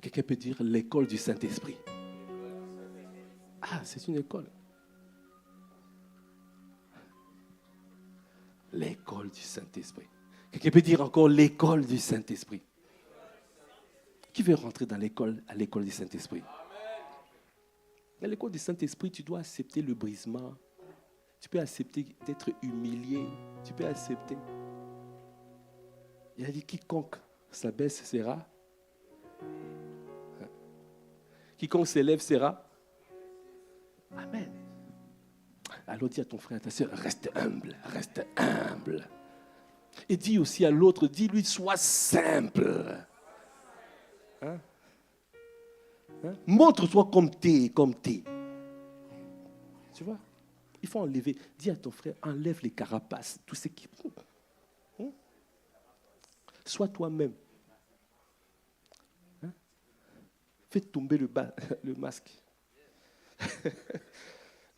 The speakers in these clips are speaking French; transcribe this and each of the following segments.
Quelqu'un peut dire l'école du Saint-Esprit. Ah, c'est une école. L'école du Saint-Esprit. Quelqu'un peut dire encore l'école du Saint-Esprit. Qui veut rentrer dans à l'école du Saint-Esprit? Dans l'école du Saint-Esprit, tu dois accepter le brisement. Tu peux accepter d'être humilié. Tu peux accepter. Il a dit quiconque s'abaisse sera. Quiconque s'élève sera. Amen. Alors dis à ton frère, à ta soeur, reste humble, reste humble. Et dis aussi à l'autre, dis-lui, sois simple. Hein? Hein? Montre-toi comme t'es. Tu vois? Il faut enlever. Dis à ton frère, enlève les carapaces, tout ce qui... Hein? Sois toi-même. Hein? Fais tomber le masque.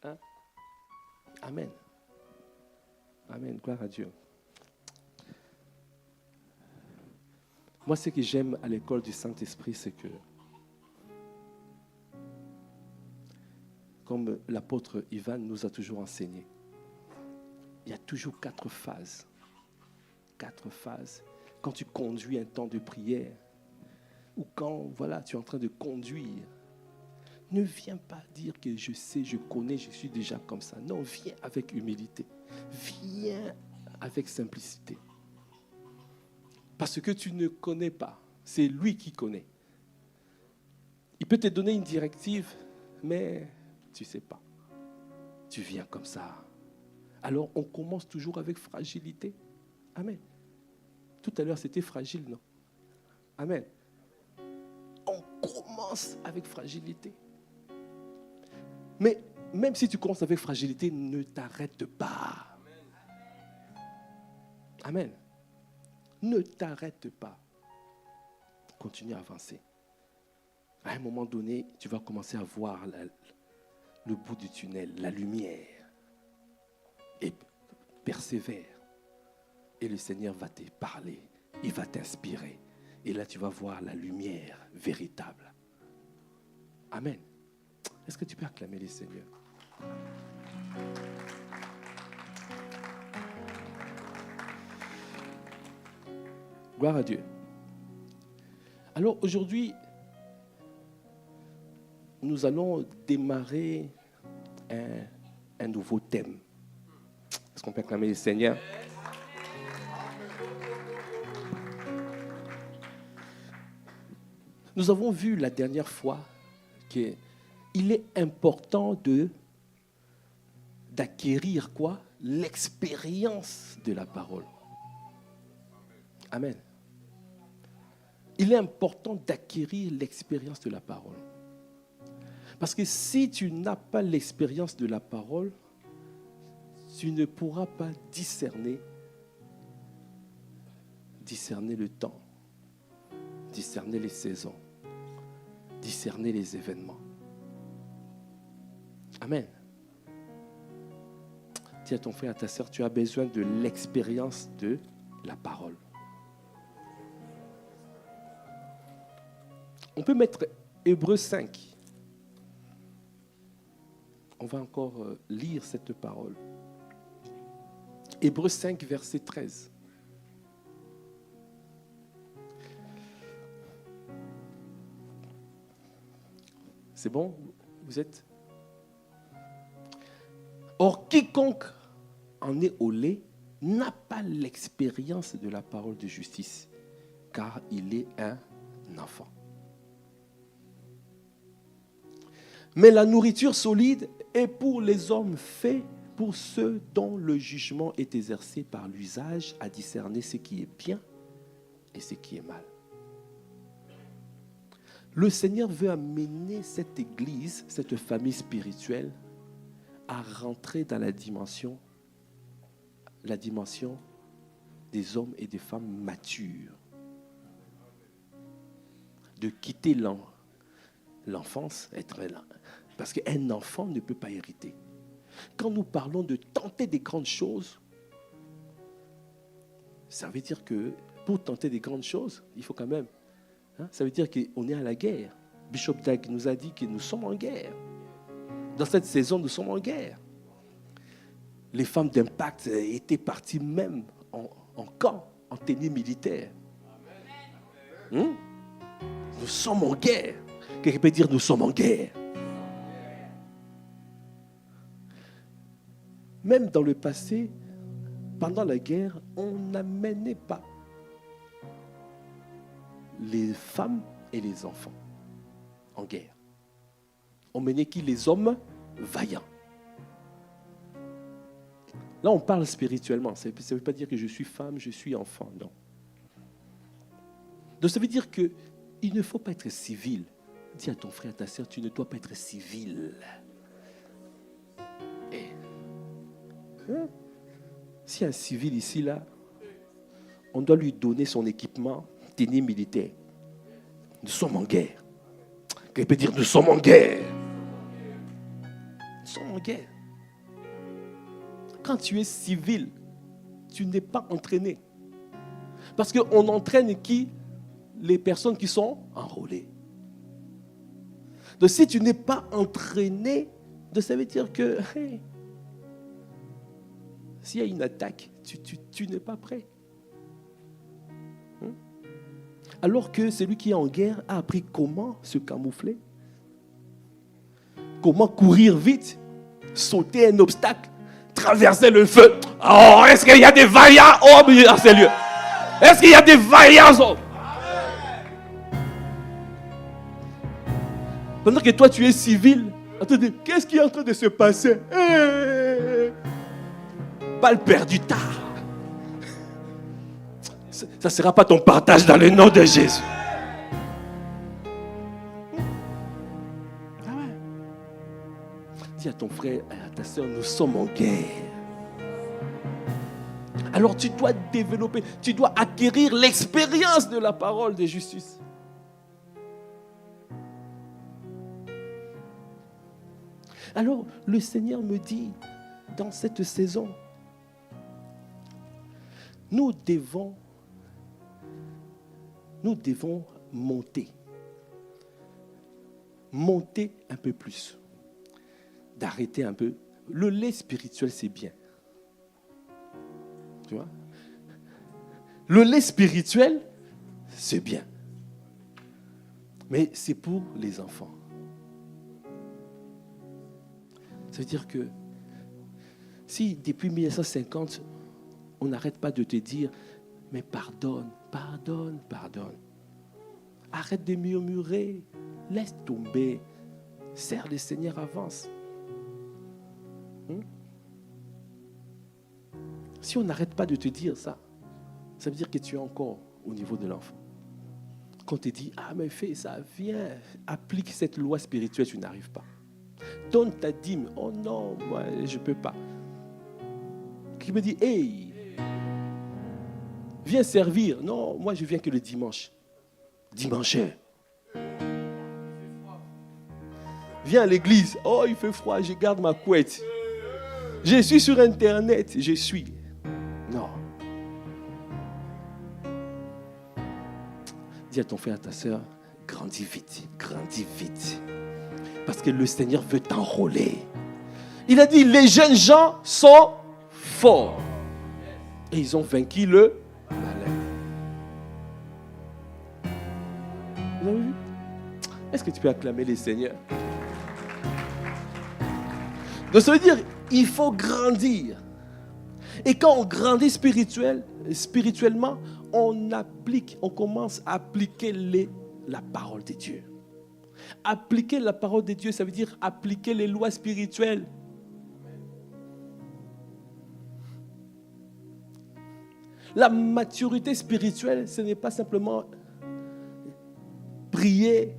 Hein? Amen. Amen. Gloire à Dieu. Moi, ce que j'aime à l'école du Saint-Esprit, c'est que, comme l'apôtre Ivan nous a toujours enseigné, il y a toujours 4 phases. 4 phases. Quand tu conduis un temps de prière, ou quand tu es en train de conduire, ne viens pas dire que je sais, je connais, je suis déjà comme ça. Non, viens avec humilité. Viens avec simplicité. Parce que tu ne connais pas. C'est lui qui connaît. Il peut te donner une directive, mais tu ne sais pas. Tu viens comme ça. Alors, on commence toujours avec fragilité. Amen. Tout à l'heure, c'était fragile, non? Amen. On commence avec fragilité. Mais même si tu commences avec fragilité, ne t'arrête pas. Amen. Ne t'arrête pas. Continue à avancer. À un moment donné, tu vas commencer à voir le bout du tunnel, la lumière. Et persévère. Et le Seigneur va te parler. Il va t'inspirer. Et là, tu vas voir la lumière véritable. Amen. Est-ce que tu peux acclamer le Seigneur? Gloire à Dieu. Alors aujourd'hui, nous allons démarrer un nouveau thème. Est-ce qu'on peut acclamer le Seigneur? Nous avons vu la dernière fois qu'il est important d'acquérir quoi? L'expérience de la parole. Amen. Il est important d'acquérir l'expérience de la parole. Parce que si tu n'as pas l'expérience de la parole, tu ne pourras pas discerner le temps, discerner les saisons, discerner les événements. Amen. Dis à ton frère, à ta sœur, tu as besoin de l'expérience de la parole. On peut mettre Hébreux 5. On va encore lire cette parole. Hébreux 5, verset 13. C'est bon? Vous êtes? Or, quiconque en est au lait n'a pas l'expérience de la parole de justice, car il est un enfant. Mais la nourriture solide est pour les hommes faits, pour ceux dont le jugement est exercé par l'usage à discerner ce qui est bien et ce qui est mal. Le Seigneur veut amener cette église, cette famille spirituelle, à rentrer dans la dimension des hommes et des femmes matures. De quitter l'enfance, parce qu'un enfant ne peut pas hériter. Quand nous parlons de tenter des grandes choses, ça veut dire que pour tenter des grandes choses, il faut quand même Hein? Ça veut dire qu'on est à la guerre. Bishop Dag nous a dit que nous sommes en guerre. Dans cette saison, nous sommes en guerre. Les femmes d'Impact étaient parties même en camp, en tenue militaire. Nous sommes en guerre. Quelqu'un peut dire nous sommes en guerre. Même dans le passé, pendant la guerre, on n'amenait pas les femmes et les enfants en guerre. On menait qui? Les hommes vaillants. Là, on parle spirituellement. Ça ne veut pas dire que je suis femme, je suis enfant, non. Donc, ça veut dire qu'il ne faut pas être civil. Dis à ton frère, à ta sœur, tu ne dois pas être civil. S'il y a un civil ici, là, on doit lui donner son équipement tenue militaire. Nous sommes en guerre. Quelqu'un peut dire, nous sommes en guerre. Nous sommes en guerre. Quand tu es civil, tu n'es pas entraîné. Parce qu'on entraîne qui? Les personnes qui sont enrôlées. Donc si tu n'es pas entraîné, ça veut dire que s'il y a une attaque, tu n'es pas prêt. Alors que celui qui est en guerre a appris comment se camoufler, comment courir vite, sauter un obstacle, traverser le feu. Oh, est-ce qu'il y a des vaillants hommes dans ces lieux? Est-ce qu'il y a des vaillants hommes? Pendant que toi tu es civil, attendez, qu'est-ce qui est en train de se passer? Balle perdue tard. Ça ne sera pas ton partage dans le nom de Jésus. Ah ouais. Dis à ton frère, à ta soeur, nous sommes en guerre. Alors tu dois développer, tu dois acquérir l'expérience de la parole de justice. Alors le Seigneur me dit, dans cette saison, nous devons monter un peu plus, d'arrêter un peu. Le lait spirituel, c'est bien. Tu vois? Le lait spirituel, c'est bien. Mais c'est pour les enfants. Ça veut dire que si depuis 1950, on n'arrête pas de te dire, mais pardonne, pardonne, pardonne. Arrête de murmurer, laisse tomber, sers le Seigneur, avance. Si on n'arrête pas de te dire ça, ça veut dire que tu es encore au niveau de l'enfant. Quand on te dit, ah mais fais ça, viens, applique cette loi spirituelle, tu n'arrives pas. Donne ta dîme, oh non, moi je ne peux pas. Qui me dit, hey, viens servir. Non, moi je viens que le dimanche. Dimanche. Viens à l'église. Oh, il fait froid, je garde ma couette. Je suis sur Internet, je suis. Non. Dis à ton frère, à ta soeur, grandis vite, grandis vite. Parce que le Seigneur veut t'enrôler. Il a dit, les jeunes gens sont forts. Et ils ont vaincu le malin. Vous avez vu? Est-ce que tu peux acclamer les seigneurs? Donc ça veut dire, il faut grandir. Et quand on grandit spirituellement, on commence à appliquer la parole de Dieu. Appliquer la parole de Dieu, ça veut dire appliquer les lois spirituelles. La maturité spirituelle, ce n'est pas simplement prier,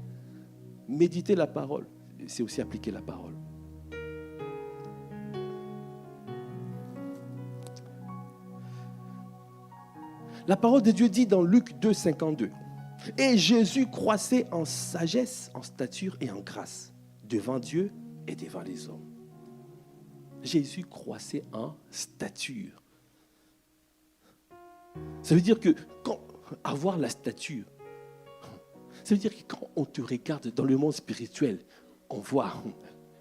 méditer la parole. C'est aussi appliquer la parole. La parole de Dieu dit dans Luc 2, 52. Et Jésus croissait en sagesse, en stature et en grâce, devant Dieu et devant les hommes. Jésus croissait en stature. Ça veut dire que avoir la stature, Ça veut dire que quand on te regarde dans le monde spirituel, on voit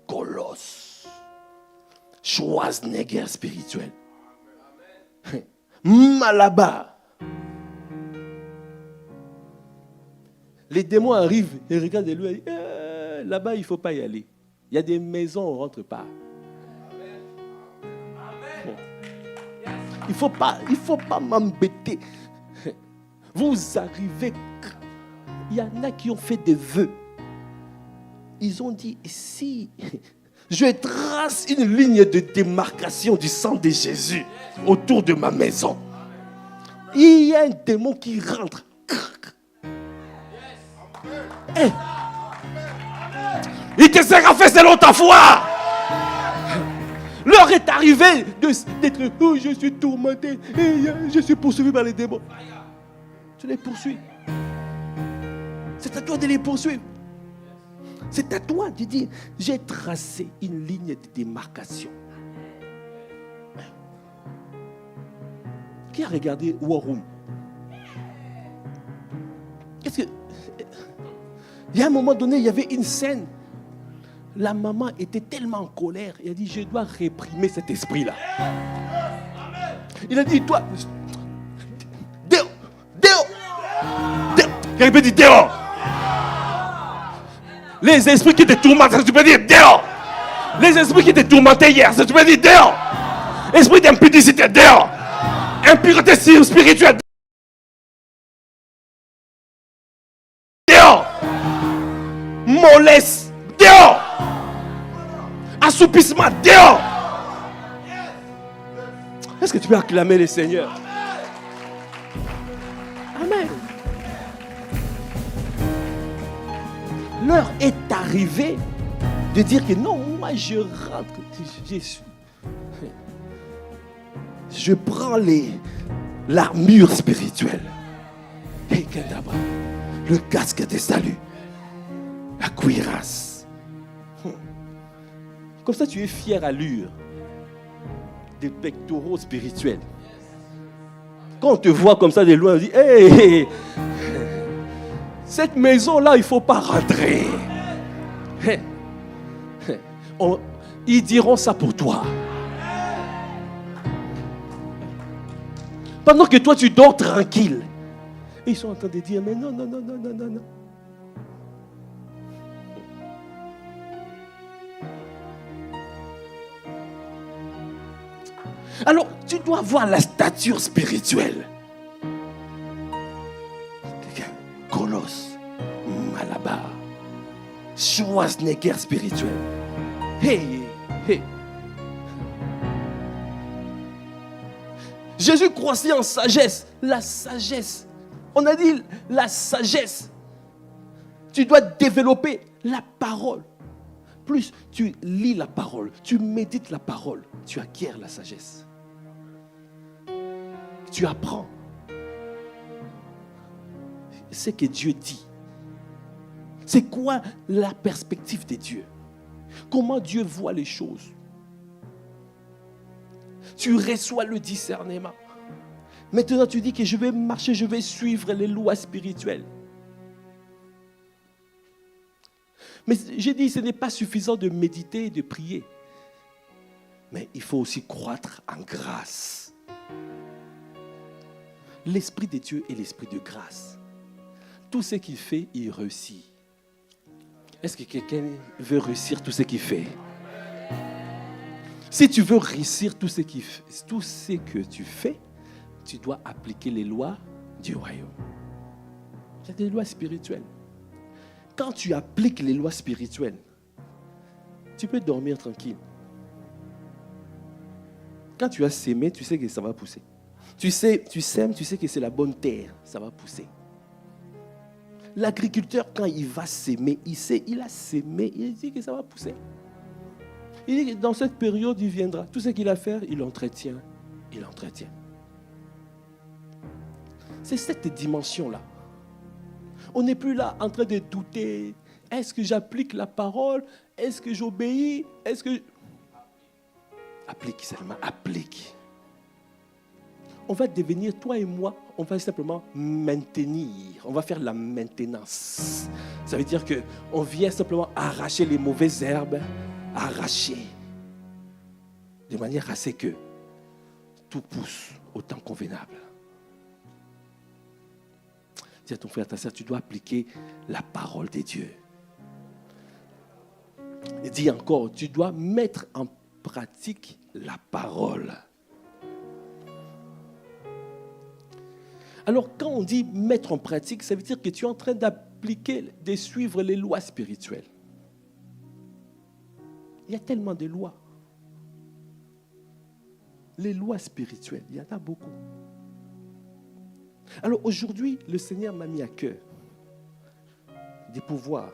Colosse, Schwarzenegger spirituel, Malabar. Les démons arrivent et regardent lui et disent là-bas, il ne faut pas y aller. Il y a des maisons, on ne rentre pas. Bon. Il ne faut pas m'embêter. Vous arrivez. Il y en a qui ont fait des vœux. Ils ont dit, si je trace une ligne de démarcation du sang de Jésus autour de ma maison, il y a un démon qui rentre. Hey. Il te sera fait selon ta foi. L'heure est arrivée d'être, oh, je suis tourmenté, et je suis poursuivi par les démons. Tu les poursuis. C'est à toi de les poursuivre. C'est à toi de dire, j'ai tracé une ligne de démarcation. Qui a regardé War Room? Qu'est-ce que... Il y a un moment donné, il y avait une scène. La maman était tellement en colère. Elle a dit, je dois réprimer cet esprit-là. Il a dit, toi, dehors, dehors, dehors. Quelqu'un peut dire dehors. Les esprits qui te tourmentent, tu peux dire dehors. Les esprits qui te tourmentaient hier, tu peux dire dehors. Esprit d'impudicité, dehors. Impureté spirituelle, dehors. Mollesse, dehors. Assoupissement, dehors. Est-ce que tu peux acclamer le Seigneur? Amen. L'heure est arrivée de dire que non, moi je rentre. Je prends l'armure spirituelle. Le casque de salut. La cuirasse. Comme ça, tu es fier à l'allure des pectoraux spirituels. Quand on te voit comme ça de loin, on dit, hey, cette maison-là, il ne faut pas rentrer. Ils diront ça pour toi. Pendant que toi, tu dors tranquille. Et ils sont en train de dire, mais non, non, non, non, non, non, non. Alors, tu dois voir la stature spirituelle. Colosse, Malabar, Schwarzenegger spirituel. Hey, hey. Jésus croissait en sagesse. La sagesse. On a dit la sagesse. Tu dois développer la parole. Plus tu lis la parole, tu médites la parole, tu acquiers la sagesse. Tu apprends ce que Dieu dit. C'est quoi la perspective de Dieu? Comment Dieu voit les choses? Tu reçois le discernement. Maintenant, tu dis que je vais marcher, je vais suivre les lois spirituelles. Mais j'ai dit, ce n'est pas suffisant de méditer et de prier. Mais il faut aussi croître en grâce. L'Esprit de Dieu est l'Esprit de grâce. Tout ce qu'il fait, il réussit. Est-ce que quelqu'un veut réussir tout ce qu'il fait? Si tu veux réussir tout ce que tu fais, tu dois appliquer les lois du royaume. Il y a des lois spirituelles. Quand tu appliques les lois spirituelles, tu peux dormir tranquille. Quand tu as sémé, tu sais que ça va pousser. Tu sèmes, tu sais que c'est la bonne terre, ça va pousser. L'agriculteur, quand il va s'aimer, il a sémé, il dit que ça va pousser. Il dit que dans cette période, il viendra. Tout ce qu'il a à faire, il entretient. Il entretient. C'est cette dimension-là. On n'est plus là en train de douter. Est-ce que j'applique la parole? Est-ce que j'obéis? Est-ce que... Applique seulement, applique. on va devenir, toi et moi, on va simplement maintenir. On va faire la maintenance. Ça veut dire qu'on vient simplement arracher les mauvaises herbes, arracher, de manière à ce que tout pousse au temps convenable. Dis à ton frère, ta sœur, tu dois appliquer la parole de Dieu. Et dis encore, tu dois mettre en pratique la parole. Alors, quand on dit mettre en pratique, ça veut dire que tu es en train d'appliquer, de suivre les lois spirituelles. Il y a tellement de lois. Les lois spirituelles, il y en a beaucoup. Alors aujourd'hui, le Seigneur m'a mis à cœur de pouvoir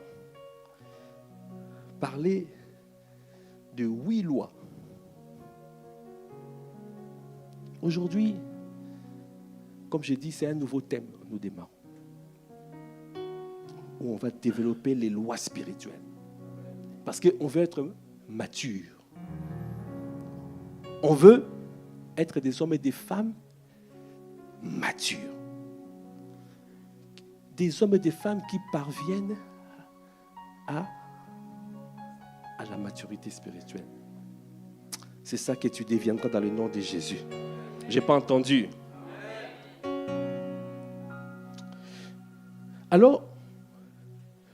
parler de 8 lois. Aujourd'hui, comme j'ai dit, c'est un nouveau thème, nous démarrons, où on va développer les lois spirituelles. Parce qu'on veut être mature. On veut être des hommes et des femmes matures. Des hommes et des femmes qui parviennent à la maturité spirituelle. C'est ça que tu deviendras dans le nom de Jésus. Je n'ai pas entendu. Alors,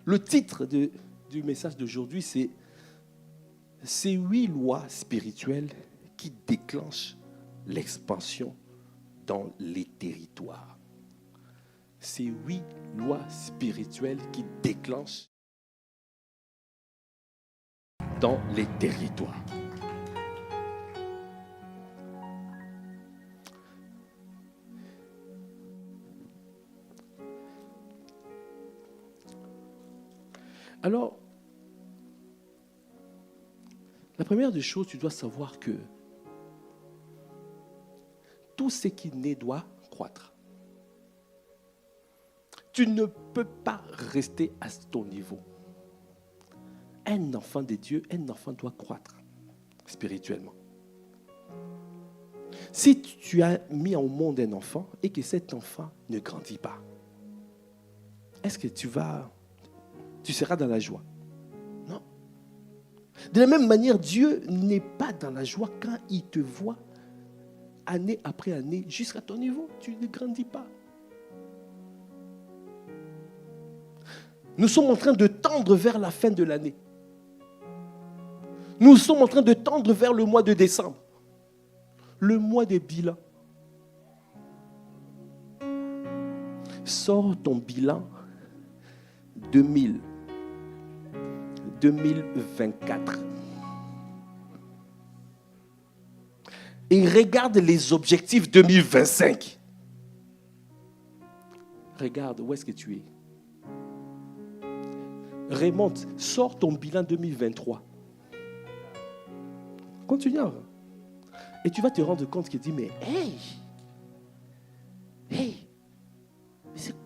le titre du message d'aujourd'hui, c'est « Ces 8 lois spirituelles qui déclenchent l'expansion dans les territoires. » Ces 8 lois spirituelles qui déclenchent dans les territoires. Alors, la première des choses, tu dois savoir que tout ce qui naît doit croître. Tu ne peux pas rester à ton niveau. Un enfant de Dieu, un enfant doit croître spirituellement. Si tu as mis au monde un enfant et que cet enfant ne grandit pas, est-ce que tu seras dans la joie? Non. De la même manière, Dieu n'est pas dans la joie quand il te voit année après année jusqu'à ton niveau. Tu ne grandis pas. Nous sommes en train de tendre vers la fin de l'année. Nous sommes en train de tendre vers le mois de décembre. Le mois des bilans. Sors ton bilan 2024. Et regarde les objectifs 2025. Regarde où est-ce que tu es. Remonte, sors ton bilan 2023. Continue. Et tu vas te rendre compte qu'il dit, mais mais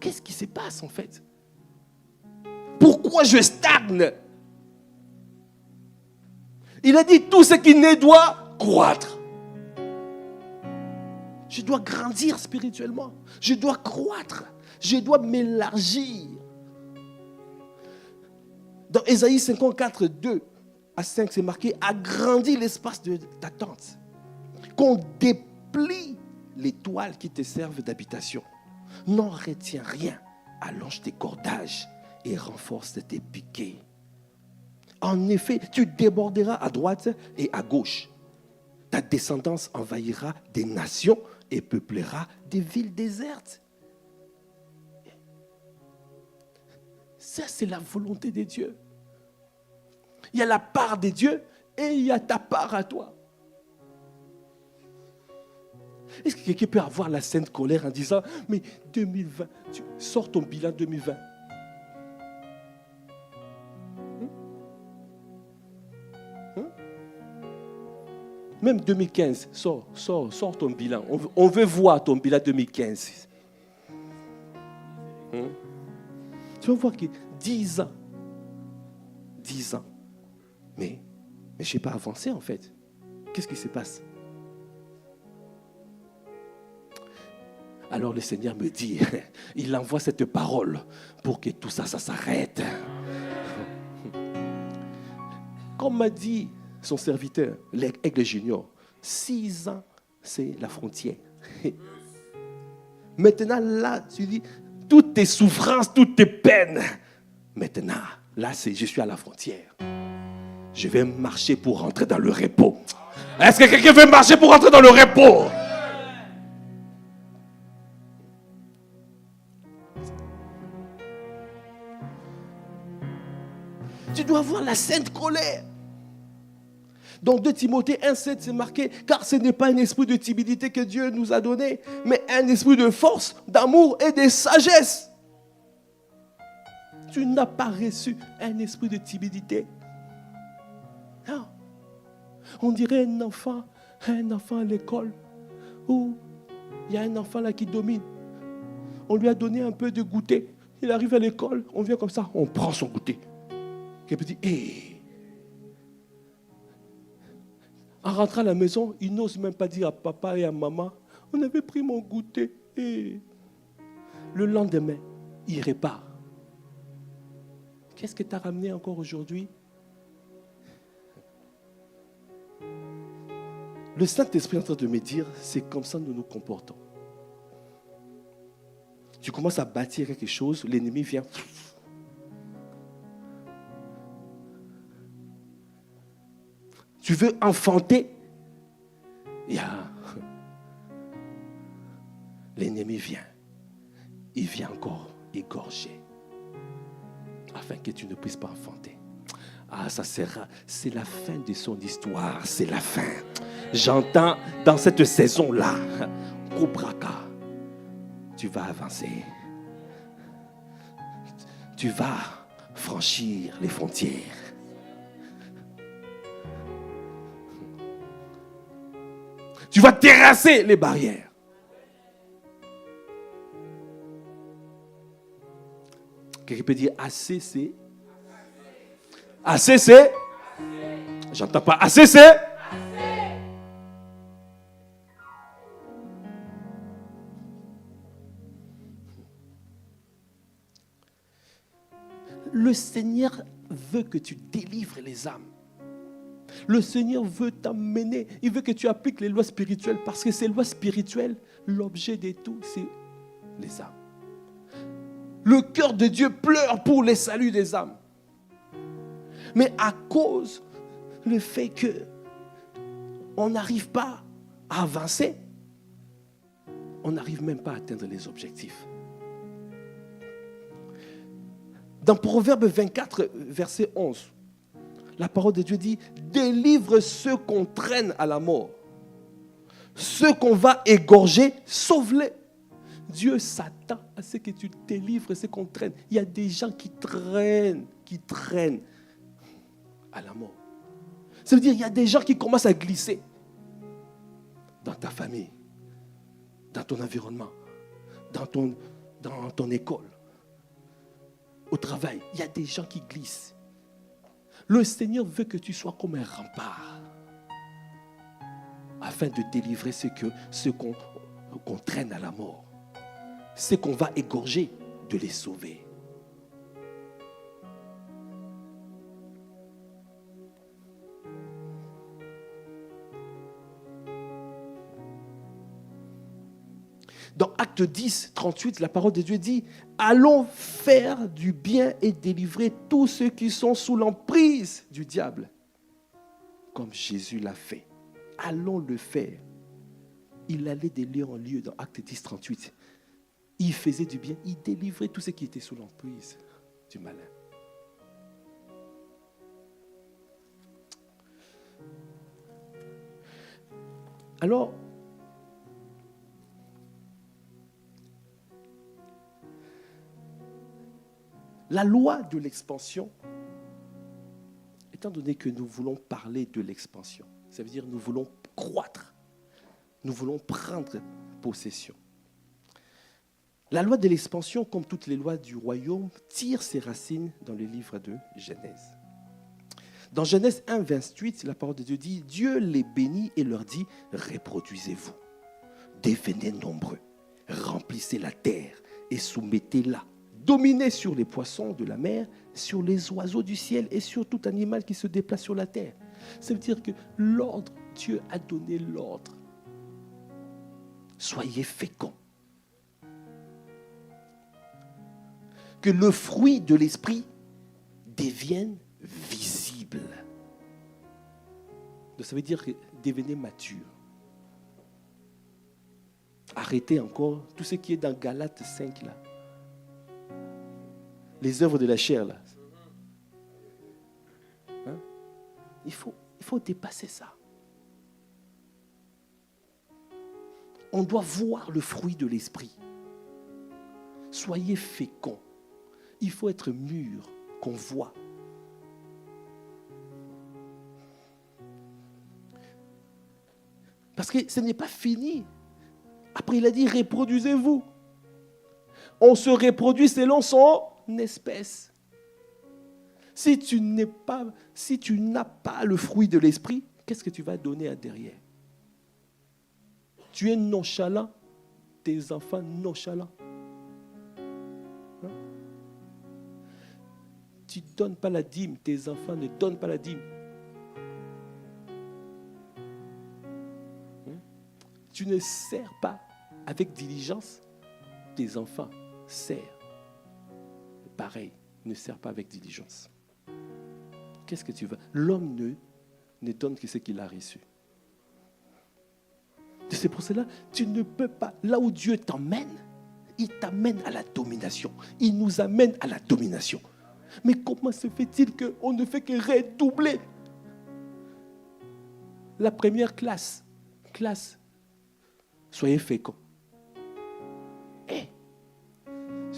qu'est-ce qui se passe en fait? Pourquoi je stagne? Il a dit, tout ce qui naît doit croître. Je dois grandir spirituellement. Je dois croître. Je dois m'élargir. Dans Ésaïe 54, 2 à 5, c'est marqué « Agrandis l'espace de ta tente, qu'on déplie les toiles qui te servent d'habitation. N'en retiens rien, allonge tes cordages et renforce tes piquets. En effet, tu déborderas à droite et à gauche. Ta descendance envahira des nations et peuplera des villes désertes. » Ça, c'est la volonté de Dieu. Il y a la part de Dieu et il y a ta part à toi. Est-ce que quelqu'un peut avoir la sainte colère en disant, mais 2020, tu sors ton bilan 2020. Même 2015, sors ton bilan. On veut voir ton bilan 2015. Tu vas voir que 10 ans, mais je n'ai pas avancé en fait. Qu'est-ce qui se passe? Alors le Seigneur me dit, il envoie cette parole pour que tout ça, ça s'arrête. Comme m'a dit son serviteur, l'aigle junior, 6 ans, c'est la frontière. Maintenant, là, tu dis, toutes tes souffrances, toutes tes peines. Maintenant, là, je suis à la frontière. Je vais marcher pour rentrer dans le repos. Est-ce que quelqu'un veut marcher pour rentrer dans le repos? Tu dois avoir la sainte colère. Donc 2 Timothée 1,7 c'est marqué, car ce n'est pas un esprit de timidité que Dieu nous a donné, mais un esprit de force, d'amour et de sagesse. Tu n'as pas reçu un esprit de timidité. Non. On dirait un enfant à l'école, où il y a un enfant là qui domine. On lui a donné un peu de goûter. Il arrive à l'école, on vient comme ça, on prend son goûter. Et puis dit, hey. En rentrant à la maison, il n'ose même pas dire à papa et à maman, on avait pris mon goûter. Et le lendemain, il répare. Qu'est-ce que tu as ramené encore aujourd'hui? Le Saint-Esprit est en train de me dire, c'est comme ça que nous nous comportons. Tu commences à bâtir quelque chose, l'ennemi vient. Tu veux enfanter, l'ennemi vient. Il vient encore égorger, afin que tu ne puisses pas enfanter. Ah, ça sera, c'est la fin de son histoire, c'est la fin. J'entends dans cette saison-là, Kobraka, tu vas avancer. Tu vas franchir les frontières. Tu vas terrasser les barrières. Quelqu'un peut dire ACC. ACC. J'entends pas ACC. Le Seigneur veut que tu délivres les âmes. Le Seigneur veut t'amener. Il veut que tu appliques les lois spirituelles. Parce que ces lois spirituelles, l'objet de tout, c'est les âmes. Le cœur de Dieu pleure pour les saluts des âmes. Mais à cause du fait qu'on n'arrive pas à avancer, on n'arrive même pas à atteindre les objectifs. Dans Proverbe 24, verset 11, la parole de Dieu dit, délivre ceux qu'on traîne à la mort. Ceux qu'on va égorger, sauve-les. Dieu s'attend à ce que tu délivres ceux qu'on traîne. Il y a des gens qui traînent à la mort. Ça veut dire qu'il y a des gens qui commencent à glisser dans ta famille, dans ton environnement, dans ton école, au travail. Il y a des gens qui glissent. Le Seigneur veut que tu sois comme un rempart afin de délivrer ceux qu'on traîne à la mort. Ceux qu'on va égorger, de les sauver. Dans Acte 10, 38, la parole de Dieu dit, allons faire du bien et délivrer tous ceux qui sont sous l'emprise du diable, comme Jésus l'a fait. Allons le faire. Il allait de lieu en lieu dans Acte 10, 38. Il faisait du bien, il délivrait tous ceux qui étaient sous l'emprise du malin. Alors, la loi de l'expansion, étant donné que nous voulons parler de l'expansion, ça veut dire nous voulons croître, nous voulons prendre possession. La loi de l'expansion, comme toutes les lois du royaume, tire ses racines dans le livre de Genèse. Dans Genèse 1, 28, la parole de Dieu dit, Dieu les bénit et leur dit, reproduisez-vous, devenez nombreux, remplissez la terre et soumettez-la. Dominez sur les poissons de la mer, sur les oiseaux du ciel et sur tout animal qui se déplace sur la terre. Ça veut dire que l'ordre, Dieu a donné l'ordre. Soyez féconds. Que le fruit de l'esprit devienne visible. Donc ça veut dire que devenez mature. Arrêtez encore tout ce qui est dans Galates 5 là. Les œuvres de la chair là. Hein? Il faut dépasser ça. On doit voir le fruit de l'esprit. Soyez féconds. Il faut être mûr, qu'on voit. Parce que ce n'est pas fini. Après, il a dit, reproduisez-vous. On se reproduit selon son espèce. Si tu n'as pas le fruit de l'esprit, qu'est-ce que tu vas donner à derrière? Tu es nonchalant, tes enfants nonchalants. Hein? Tu ne donnes pas la dîme, tes enfants ne donnent pas la dîme. Tu ne sers pas avec diligence, tes enfants serrent. Pareil, ne sers pas avec diligence. Qu'est-ce que tu veux? L'homme ne donne que ce qu'il a reçu. C'est pour cela, tu ne peux pas, là où Dieu t'emmène, il t'amène à la domination. Il nous amène à la domination. Mais comment se fait-il qu'on ne fait que redoubler? La première classe, soyez féconds.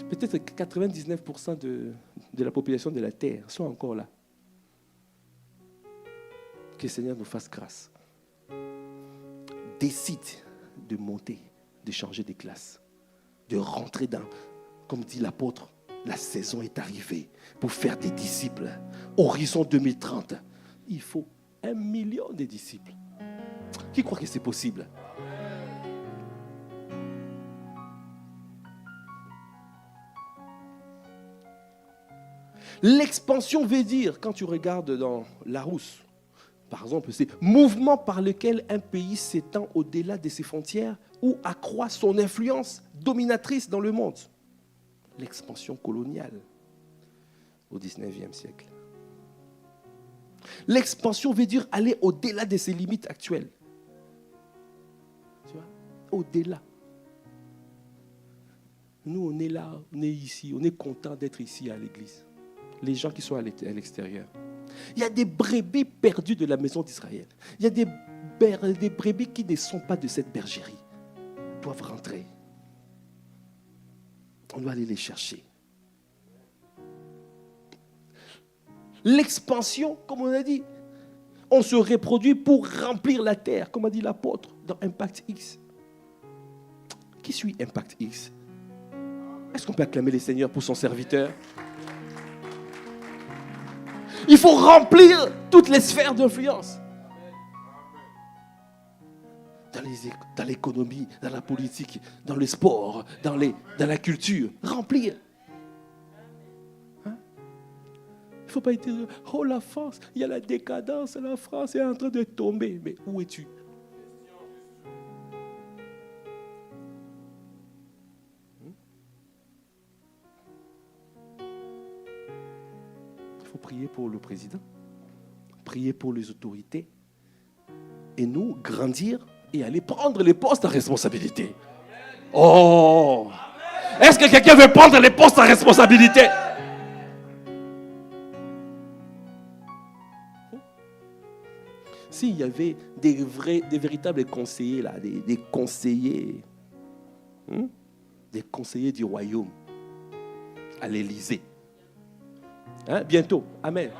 Peut-être que 99% de la population de la terre sont encore là. Que le Seigneur nous fasse grâce. Décide de monter, de changer de classe, de rentrer dans, comme dit l'apôtre, la saison est arrivée pour faire des disciples. Horizon 2030, il faut 1 million de disciples. Qui croit que c'est possible? L'expansion veut dire, quand tu regardes dans Larousse, par exemple, c'est mouvement par lequel un pays s'étend au-delà de ses frontières ou accroît son influence dominatrice dans le monde. L'expansion coloniale au 19e siècle. L'expansion veut dire aller au-delà de ses limites actuelles. Tu vois? Au-delà. Nous, on est là, on est ici, on est content d'être ici à l'église. Les gens qui sont à l'extérieur. Il y a des brebis perdues de la maison d'Israël. Il y a des brebis qui ne sont pas de cette bergerie. Ils doivent rentrer. On doit aller les chercher. L'expansion, comme on a dit, on se reproduit pour remplir la terre, comme a dit l'apôtre dans Impact X. Qui suit Impact X? Est-ce qu'on peut acclamer le Seigneur pour son serviteur? Il faut remplir toutes les sphères d'influence. Dans l'économie, dans la politique, dans le sport, dans la culture. Remplir. Hein? Il ne faut pas être... Oh, la France, il y a la décadence, la France est en train de tomber. Mais où es-tu? Il faut prier pour le président, prier pour les autorités et nous grandir et aller prendre les postes à responsabilité. Oh! Est-ce que quelqu'un veut prendre les postes à responsabilité? S'il y avait des véritables conseillers là, des conseillers, des conseillers du royaume à l'Élysée. Hein, bientôt. Amen.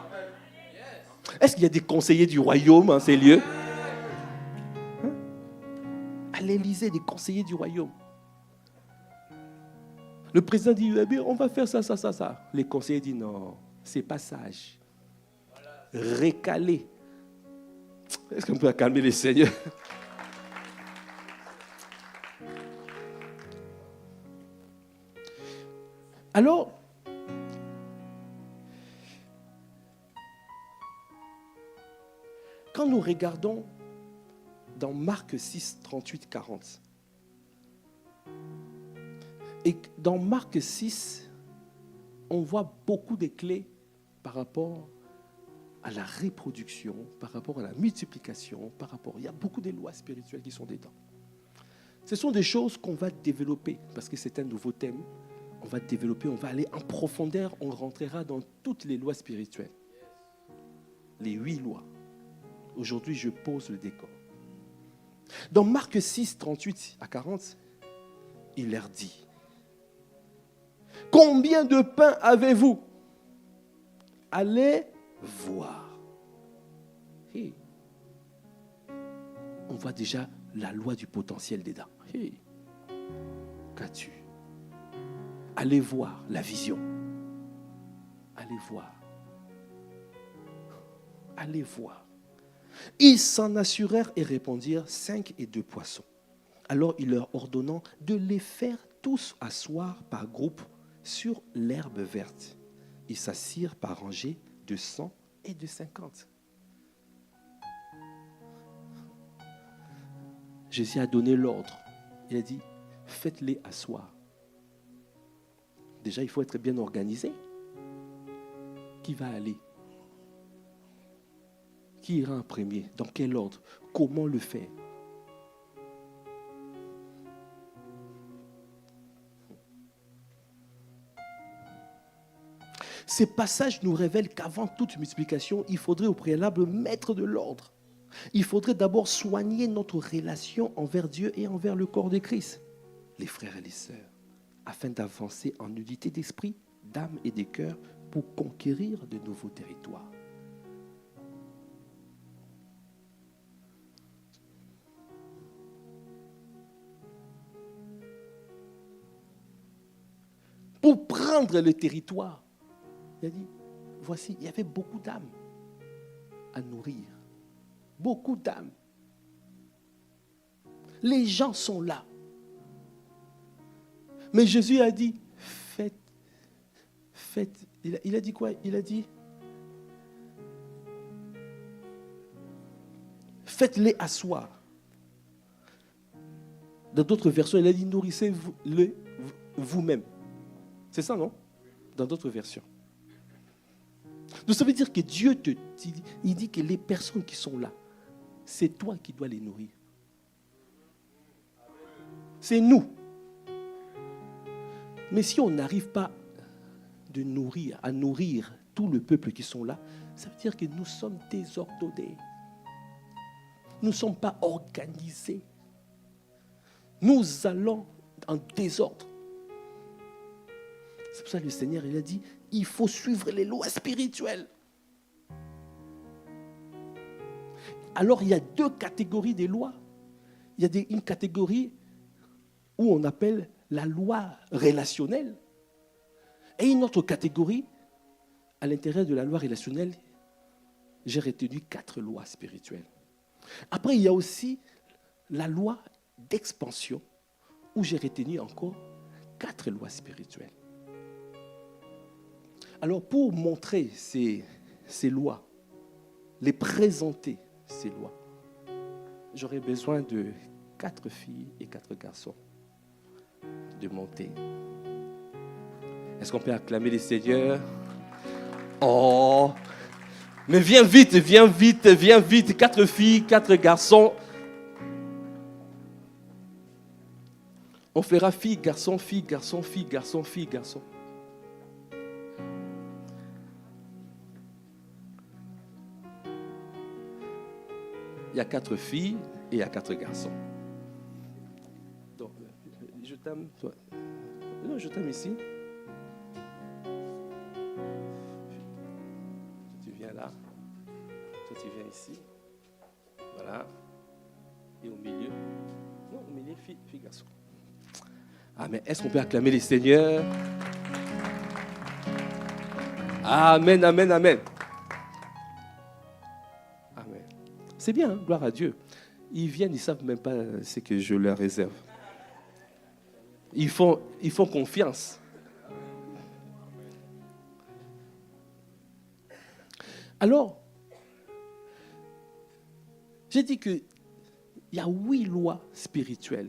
Est-ce qu'il y a des conseillers du royaume en ces lieux? Hein? À l'Élysée, des conseillers du royaume. Le président dit, on va faire ça. Les conseillers disent, non, c'est pas sage. Récaler. Est-ce qu'on peut calmer les seigneurs? Alors, quand nous regardons dans Marc 6, 38, 40, et dans Marc 6, on voit beaucoup de clés par rapport à la reproduction, par rapport à la multiplication, il y a beaucoup de lois spirituelles qui sont dedans. Ce sont des choses qu'on va développer, parce que c'est un nouveau thème. On va développer, on va aller en profondeur, on rentrera dans toutes les lois spirituelles. Les 8 lois. Aujourd'hui, je pose le décor. Dans Marc 6, 38 à 40, il leur dit, « Combien de pain avez-vous? Allez voir. » Hey. On voit déjà la loi du potentiel dedans. Hey. Qu'as-tu? Allez voir la vision. Allez voir. Allez voir. Ils s'en assurèrent et répondirent 5 et 2 poissons. Alors il leur ordonnant de les faire tous asseoir par groupe sur l'herbe verte. Ils s'assirent par rangées de 100 et de 50. Jésus a donné l'ordre. Il a dit, faites-les asseoir. Déjà, il faut être bien organisé. Qui va aller? Qui ira en premier? Dans quel ordre? Comment le faire? Ces passages nous révèlent qu'avant toute multiplication, il faudrait au préalable mettre de l'ordre. Il faudrait d'abord soigner notre relation envers Dieu et envers le corps de Christ, les frères et les sœurs, afin d'avancer en unité d'esprit, d'âme et de cœur pour conquérir de nouveaux territoires. Pour prendre le territoire, il a dit, voici, il y avait beaucoup d'âmes à nourrir. Beaucoup d'âmes. Les gens sont là. Mais Jésus a dit, faites. Il a dit quoi? Il a dit, faites-les asseoir. Dans d'autres versions, il a dit, nourrissez-vous vous-même. C'est ça, non? Dans d'autres versions. Donc ça veut dire que Dieu te dit, il dit que les personnes qui sont là, c'est toi qui dois les nourrir. C'est nous. Mais si on n'arrive pas à nourrir tout le peuple qui sont là, ça veut dire que nous sommes désordonnés. Nous ne sommes pas organisés. Nous allons en désordre. C'est pour ça que le Seigneur, il a dit, il faut suivre les lois spirituelles. Alors, il y a 2 catégories de lois. Il y a une catégorie où on appelle la loi relationnelle. Et une autre catégorie, à l'intérieur de la loi relationnelle, j'ai retenu 4 lois spirituelles. Après, il y a aussi la loi d'expansion, où j'ai retenu encore 4 lois spirituelles. Alors, pour montrer ces lois, les présenter, ces lois, j'aurais besoin de 4 filles et 4 garçons de monter. Est-ce qu'on peut acclamer les Seigneurs? Oh! Mais viens vite, viens vite, viens vite. 4 filles, 4 garçons. On fera fille, garçon, fille, garçon, fille, garçon, fille, garçon. Il y a 4 filles et il y a 4 garçons. Donc, je t'aime, toi. Non, je t'aime ici. Tu viens là. Toi, tu viens ici. Voilà. Et au milieu. Non, au milieu, fille, garçon. Amen. Est-ce qu'on peut acclamer les Seigneurs? Amen, amen, amen. Amen. C'est bien, hein? Gloire à Dieu. Ils viennent, ils ne savent même pas ce que je leur réserve. Ils font confiance. Alors, j'ai dit qu'il y a 8 lois spirituelles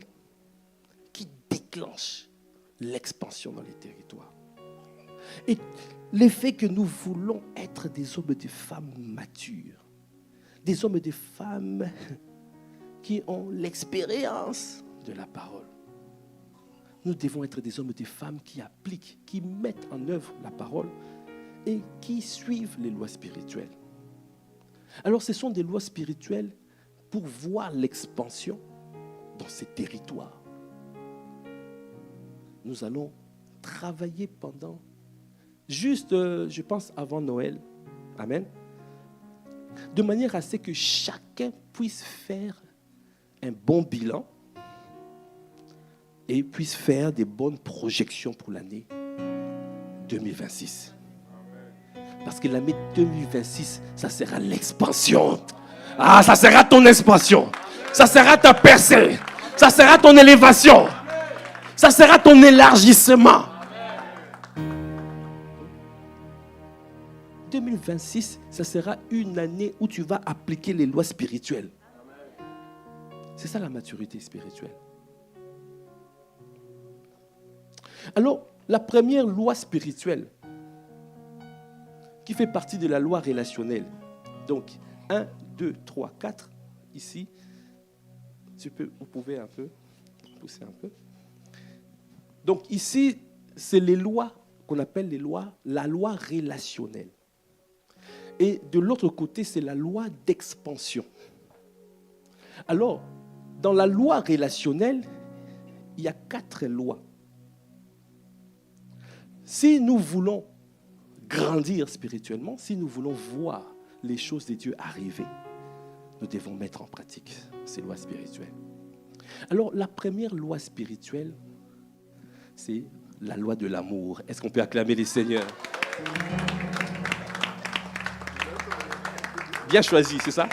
qui déclenchent l'expansion dans les territoires. Et l'effet que nous voulons être des hommes et des femmes matures, des hommes et des femmes qui ont l'expérience de la parole. Nous devons être des hommes et des femmes qui appliquent, qui mettent en œuvre la parole et qui suivent les lois spirituelles. Alors ce sont des lois spirituelles pour voir l'expansion dans ces territoires. Nous allons travailler pendant, juste, je pense, avant Noël. Amen. De manière à ce que chacun puisse faire un bon bilan et puisse faire des bonnes projections pour l'année 2026. Parce que l'année 2026, ça sera l'expansion. Ah, ça sera ton expansion. Ça sera ta percée. Ça sera ton élévation. Ça sera ton élargissement. 2026, ça sera une année où tu vas appliquer les lois spirituelles. C'est ça la maturité spirituelle. Alors, la première loi spirituelle qui fait partie de la loi relationnelle. Donc, 1, 2, 3, 4, ici. Vous pouvez un peu pousser un peu. Donc, ici, c'est les lois qu'on appelle la loi relationnelle. Et de l'autre côté, c'est la loi d'expansion. Alors, dans la loi relationnelle, il y a 4 lois. Si nous voulons grandir spirituellement, si nous voulons voir les choses de Dieu arriver, nous devons mettre en pratique ces lois spirituelles. Alors, la première loi spirituelle, c'est la loi de l'amour. Est-ce qu'on peut acclamer les seigneurs? Bien choisi, c'est ça?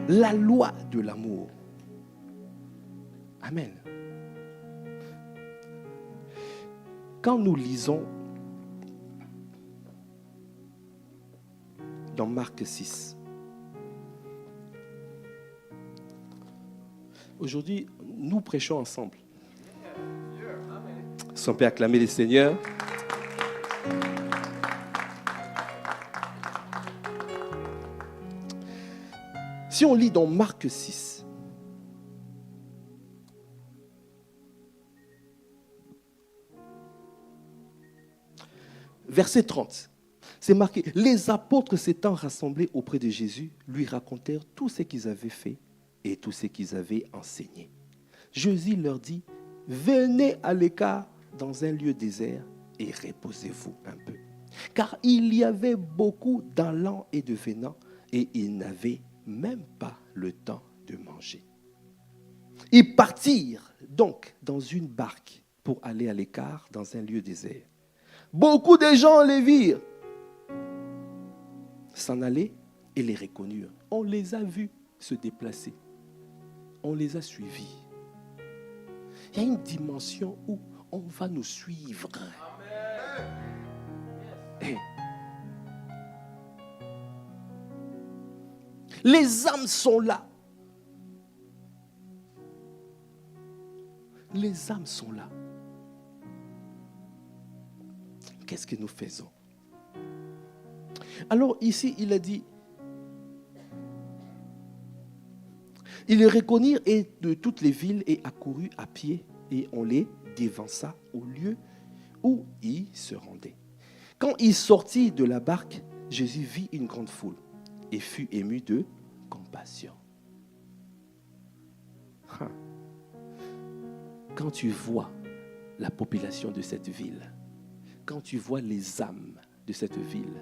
La loi de l'amour. Amen. Quand nous lisons dans Marc 6, aujourd'hui, nous prêchons ensemble. Si on peut acclamer les seigneurs. Si on lit dans Marc 6, verset 30, c'est marqué, les apôtres s'étant rassemblés auprès de Jésus, lui racontèrent tout ce qu'ils avaient fait et tout ce qu'ils avaient enseigné. Jésus leur dit, venez à l'écart dans un lieu désert et reposez-vous un peu. Car il y avait beaucoup d'allants et de venants et ils n'avaient même pas le temps de manger. Ils partirent donc dans une barque pour aller à l'écart dans un lieu désert. Beaucoup de gens les virent s'en aller et les reconnurent. On les a vus se déplacer. On les a suivis. Il y a une dimension où on va nous suivre. Hey. Les âmes sont là. Les âmes sont là. Qu'est-ce que nous faisons? Alors ici, il a dit, ils les reconnurent et de toutes les villes et accourut à pied et on les dévança au lieu où ils se rendaient. Quand il sortit de la barque, Jésus vit une grande foule et fut ému de compassion. Quand tu vois la population de cette ville, quand tu vois les âmes de cette ville,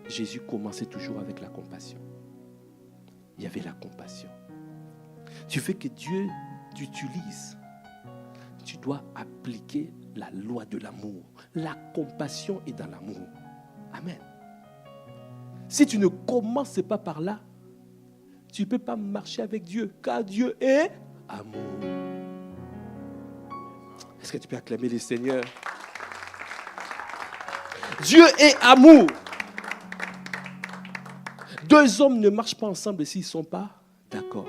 Jésus commençait toujours avec la compassion. Il y avait la compassion. Tu veux que Dieu t'utilise, tu dois appliquer la loi de l'amour. La compassion est dans l'amour. Amen. Si tu ne commences pas par là, tu ne peux pas marcher avec Dieu, car Dieu est amour. Est-ce que tu peux acclamer les seigneurs? Dieu est amour. Deux hommes ne marchent pas ensemble s'ils ne sont pas d'accord.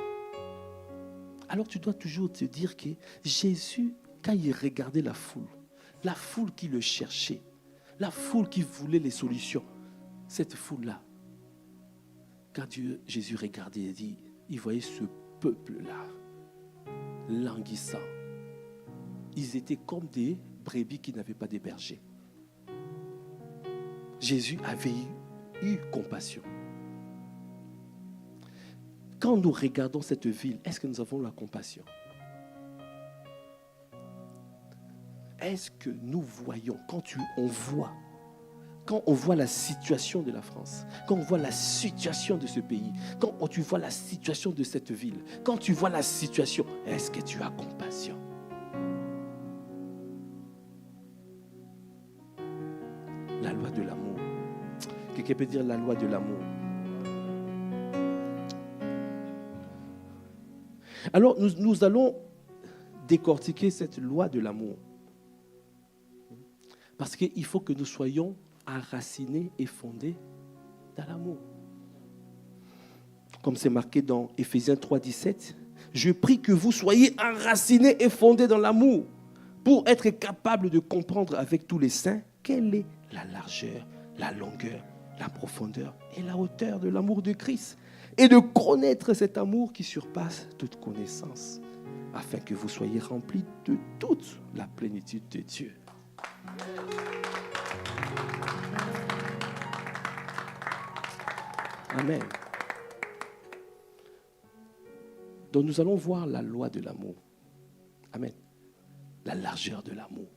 Alors tu dois toujours te dire que Jésus, quand il regardait la foule qui le cherchait, la foule qui voulait les solutions, cette foule-là, quand Jésus regardait, il voyait ce peuple-là, languissant. Ils étaient comme des brebis qui n'avaient pas de berger. Jésus avait eu compassion. Quand nous regardons cette ville, est-ce que nous avons la compassion? Est-ce que nous voyons, quand on voit la situation de la France, quand on voit la situation de ce pays, quand tu vois la situation de cette ville, quand tu vois la situation, est-ce que tu as compassion? La loi de l'amour. Quelqu'un peut dire la loi de l'amour. Alors, nous allons décortiquer cette loi de l'amour. Parce qu'il faut que nous soyons enracinés et fondés dans l'amour. Comme c'est marqué dans Éphésiens 3,17, je prie que vous soyez enracinés et fondés dans l'amour pour être capables de comprendre avec tous les saints quelle est la largeur, la longueur, la profondeur et la hauteur de l'amour de Christ. Et de connaître cet amour qui surpasse toute connaissance, afin que vous soyez remplis de toute la plénitude de Dieu. Amen. Donc nous allons voir la loi de l'amour. Amen. La largeur de l'amour.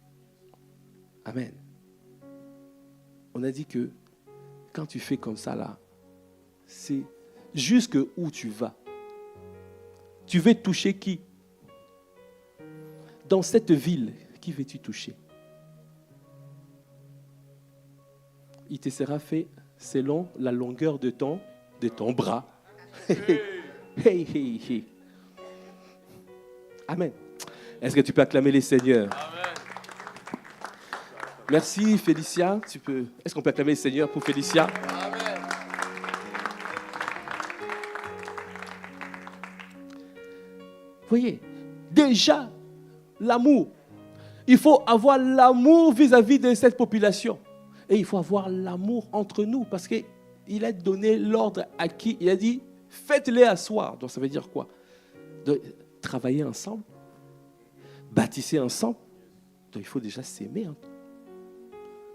Amen. On a dit que quand tu fais comme ça là, c'est jusque où tu vas. Tu veux toucher qui? Dans cette ville, qui veux-tu toucher? Il te sera fait selon la longueur de ton bras. Hey, hey, hey. Amen. Est-ce que tu peux acclamer les Seigneurs? Amen. Merci Félicia. Est-ce qu'on peut acclamer les Seigneurs pour Félicia? Amen. Voyez, déjà, l'amour. Il faut avoir l'amour vis-à-vis de cette population. Et il faut avoir l'amour entre nous parce qu'il a donné l'ordre à qui? Il a dit, faites-les asseoir. Donc ça veut dire quoi? De travailler ensemble, bâtisser ensemble. Donc il faut déjà s'aimer. Hein.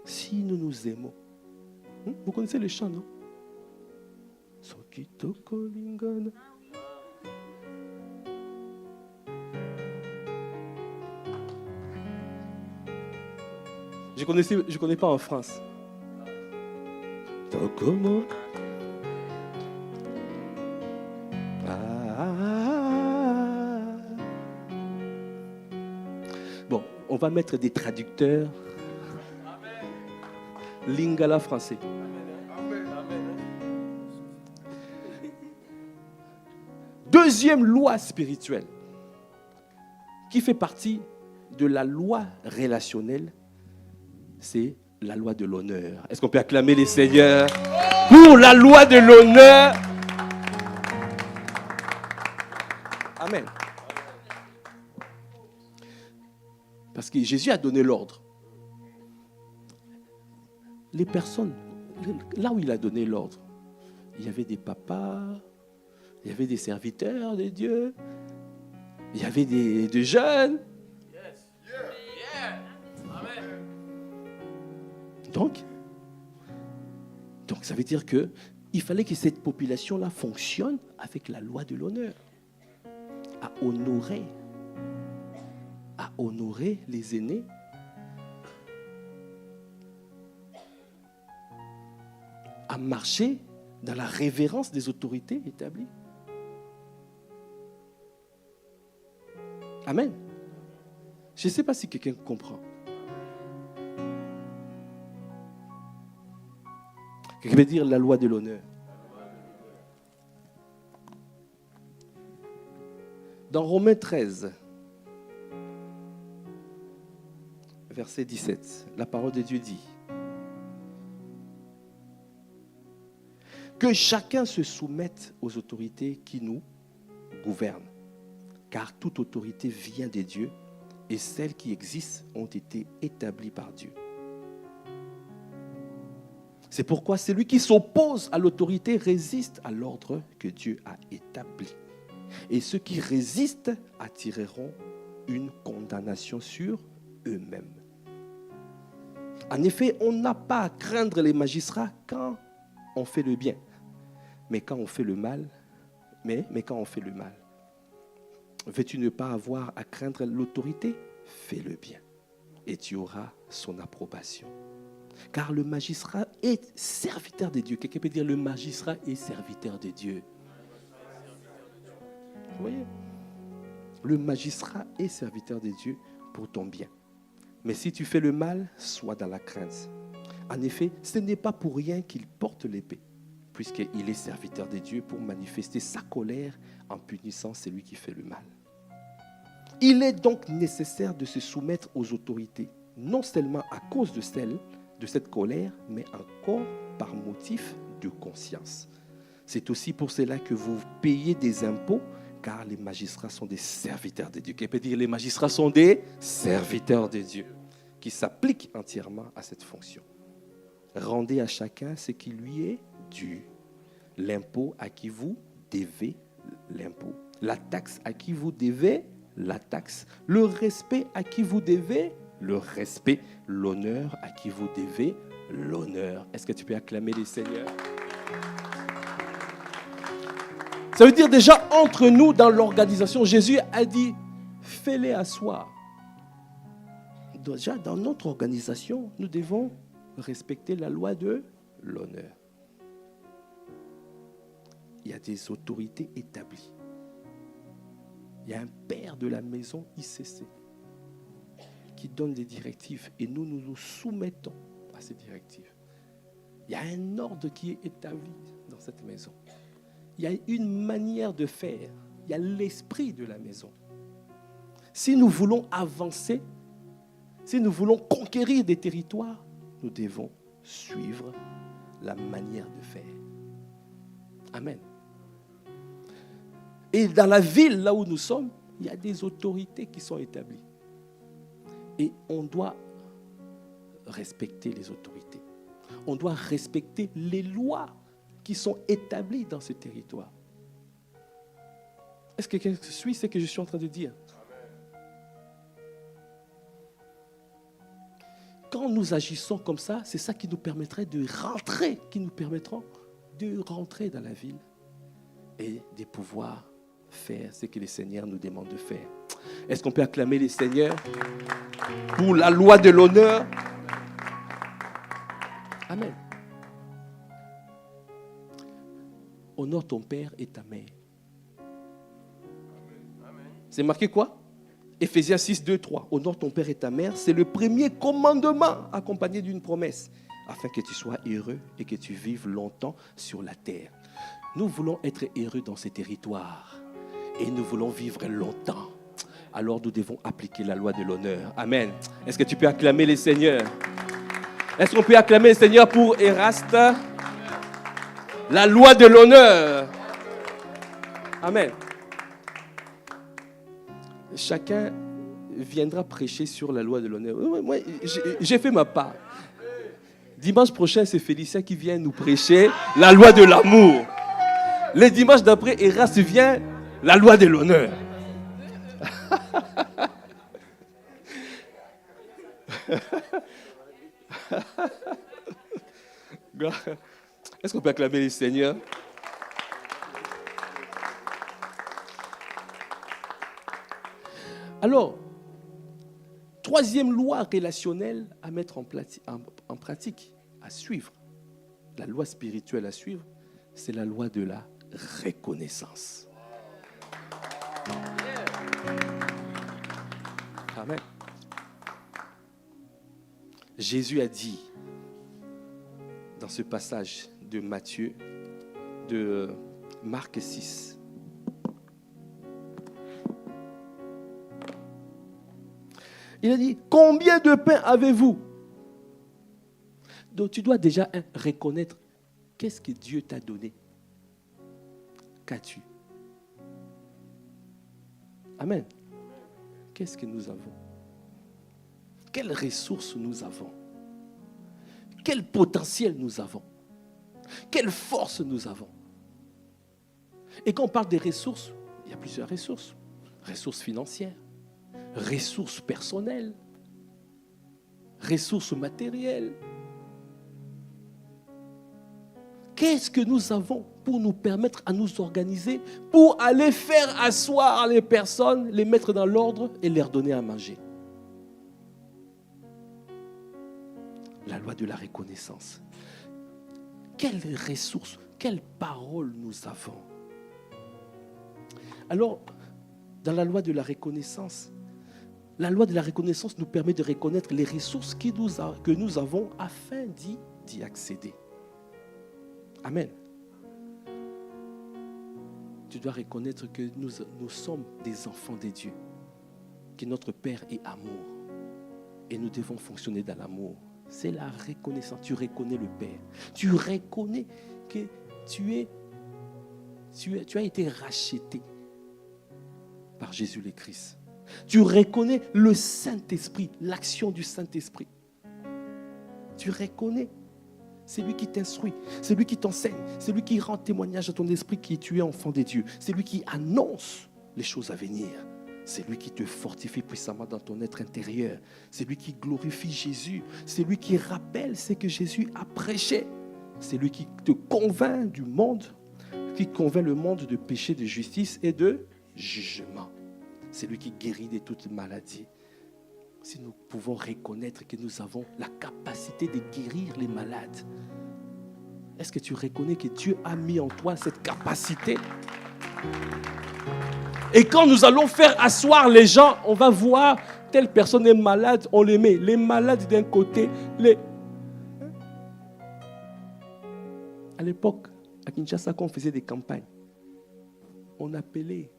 Si nous nous aimons. Vous connaissez le chant, non? Sokitoko Lingana. Je ne connais pas en France. Comment? Bon, on va mettre des traducteurs. Lingala français. Deuxième loi spirituelle qui fait partie de la loi relationnelle, c'est la loi de l'honneur. Est-ce qu'on peut acclamer les Seigneurs pour la loi de l'honneur? Amen. Parce que Jésus a donné l'ordre. Les personnes, là où il a donné l'ordre, il y avait des papas, il y avait des serviteurs de Dieu, il y avait des jeunes. Donc, ça veut dire qu'il fallait que cette population-là fonctionne avec la loi de l'honneur. À honorer les aînés. À marcher dans la révérence des autorités établies. Amen. Je ne sais pas si quelqu'un comprend. Quelqu'un veut dire la loi de l'honneur. Dans Romains 13, verset 17, la parole de Dieu dit: Que chacun se soumette aux autorités qui nous gouvernent. Car toute autorité vient des dieux et celles qui existent ont été établies par Dieu. C'est pourquoi celui qui s'oppose à l'autorité résiste à l'ordre que Dieu a établi. Et ceux qui résistent attireront une condamnation sur eux-mêmes. En effet, on n'a pas à craindre les magistrats quand on fait le bien. Mais quand on fait le mal, quand on fait le mal, veux-tu ne pas avoir à craindre l'autorité? Fais le bien et tu auras son approbation. Car le magistrat est serviteur de Dieu. Quelqu'un peut dire le magistrat est serviteur de Dieu. Vous voyez? Le magistrat est serviteur de Dieu pour ton bien. Mais si tu fais le mal, sois dans la crainte. En effet, ce n'est pas pour rien qu'il porte l'épée, puisqu'il est serviteur de Dieu pour manifester sa colère en punissant celui qui fait le mal. Il est donc nécessaire de se soumettre aux autorités, non seulement à cause de cette colère, mais encore par motif de conscience. C'est aussi pour cela que vous payez des impôts, car les magistrats sont des serviteurs de Dieu. Qui peut dire les magistrats sont des serviteurs de Dieu, qui s'appliquent entièrement à cette fonction. Rendez à chacun ce qui lui est dû. L'impôt à qui vous devez l'impôt. La taxe à qui vous devez la taxe. Le respect à qui vous devez le respect. L'honneur à qui vous devez l'honneur. Est-ce que tu peux acclamer les seigneurs? Ça veut dire déjà entre nous dans l'organisation, Jésus a dit fais-les asseoir. Déjà dans notre organisation, nous devons respecter la loi de l'honneur. Il y a des autorités établies. Il y a un père de la maison ICC qui donne des directives et nous nous soumettons à ces directives. Il y a un ordre qui est établi dans cette maison. Il y a une manière de faire. Il y a l'esprit de la maison. Si nous voulons avancer, si nous voulons conquérir des territoires, nous devons suivre la manière de faire. Amen. Et dans la ville, là où nous sommes, il y a des autorités qui sont établies. Et on doit respecter les autorités. On doit respecter les lois qui sont établies dans ce territoire. Est-ce que quelqu'un suit ce que je suis en train de dire? Quand nous agissons comme ça, c'est ça qui nous permettrait de rentrer, dans la ville et de pouvoir faire ce que les seigneurs nous demandent de faire. Est-ce qu'on peut acclamer les seigneurs pour la loi de l'honneur? Amen. Honore ton père et ta mère. C'est marqué quoi? Éphésiens 6, 2, 3. Honore ton père et ta mère, c'est le premier commandement accompagné d'une promesse, afin que tu sois heureux et que tu vives longtemps sur la terre. Nous voulons être heureux dans ces territoires et nous voulons vivre longtemps. Alors nous devons appliquer la loi de l'honneur. Amen. Est-ce que tu peux acclamer les seigneurs? Est-ce qu'on peut acclamer les seigneurs pour Eraste? La loi de l'honneur. Amen. Chacun viendra prêcher sur la loi de l'honneur. Moi, j'ai fait ma part. Dimanche prochain, c'est Félicien qui vient nous prêcher la loi de l'amour. Le dimanche d'après, Eraste vient la loi de l'honneur. Est-ce qu'on peut acclamer les seigneurs? Alors, troisième loi relationnelle à mettre en pratique, à suivre, la loi spirituelle à suivre, c'est la loi de la reconnaissance. Amen. Jésus a dit dans ce passage de Matthieu, de Marc 6, il a dit, combien de pain avez-vous? Donc tu dois déjà reconnaître Qu'est-ce que Dieu t'a donné? Qu'as-tu? Amen. Qu'est-ce que nous avons? Quelles ressources nous avons? Quel potentiel nous avons? Quelle force nous avons? Et quand on parle des ressources, il y a plusieurs ressources. Ressources financières, ressources personnelles, ressources matérielles. Qu'est-ce que nous avons pour nous permettre à nous organiser, pour aller faire asseoir les personnes, les mettre dans l'ordre et leur donner à manger? La loi de la reconnaissance. Quelles ressources, quelles paroles nous avons? Alors, dans la loi de la reconnaissance nous permet de reconnaître les ressources que nous avons afin d'y accéder. Amen. Tu dois reconnaître que nous sommes des enfants de Dieu, que notre Père est amour et nous devons fonctionner dans l'amour. C'est la reconnaissance. Tu reconnais le Père. Tu reconnais que tu as été racheté par Jésus le Christ. Tu reconnais le Saint-Esprit, l'action du Saint-Esprit. Tu reconnais, c'est lui qui t'instruit, c'est lui qui t'enseigne, c'est lui qui rend témoignage à ton esprit que tu es enfant de Dieu. C'est lui qui annonce les choses à venir. C'est lui qui te fortifie puissamment dans ton être intérieur. C'est lui qui glorifie Jésus. C'est lui qui rappelle ce que Jésus a prêché. C'est lui qui te convainc du monde, qui convainc le monde de péché, de justice et de jugement. C'est lui qui guérit de toutes maladies. Si nous pouvons reconnaître que nous avons la capacité de guérir les malades, est-ce que tu reconnais que Dieu a mis en toi cette capacité? Et quand nous allons faire asseoir les gens, on va voir telle personne est malade, on les met. Les malades d'un côté, À l'époque, à Kinshasa, quand on faisait des campagnes, on appelait.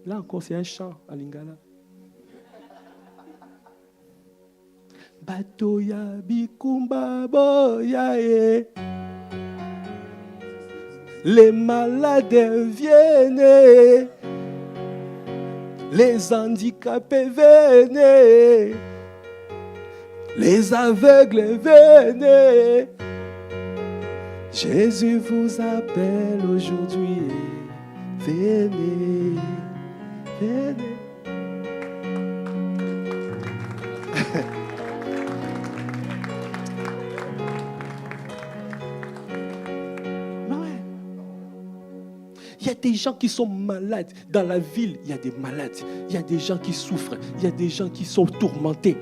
Là encore, c'est un chant à Lingala. Batoya bikumba boya e. Les malades viennent, les handicapés viennent, les aveugles viennent. Jésus vous appelle aujourd'hui. Venez, venez. Il y a des gens qui sont malades. Dans la ville, il y a des malades. Il y a des gens qui souffrent. Il y a des gens qui sont tourmentés.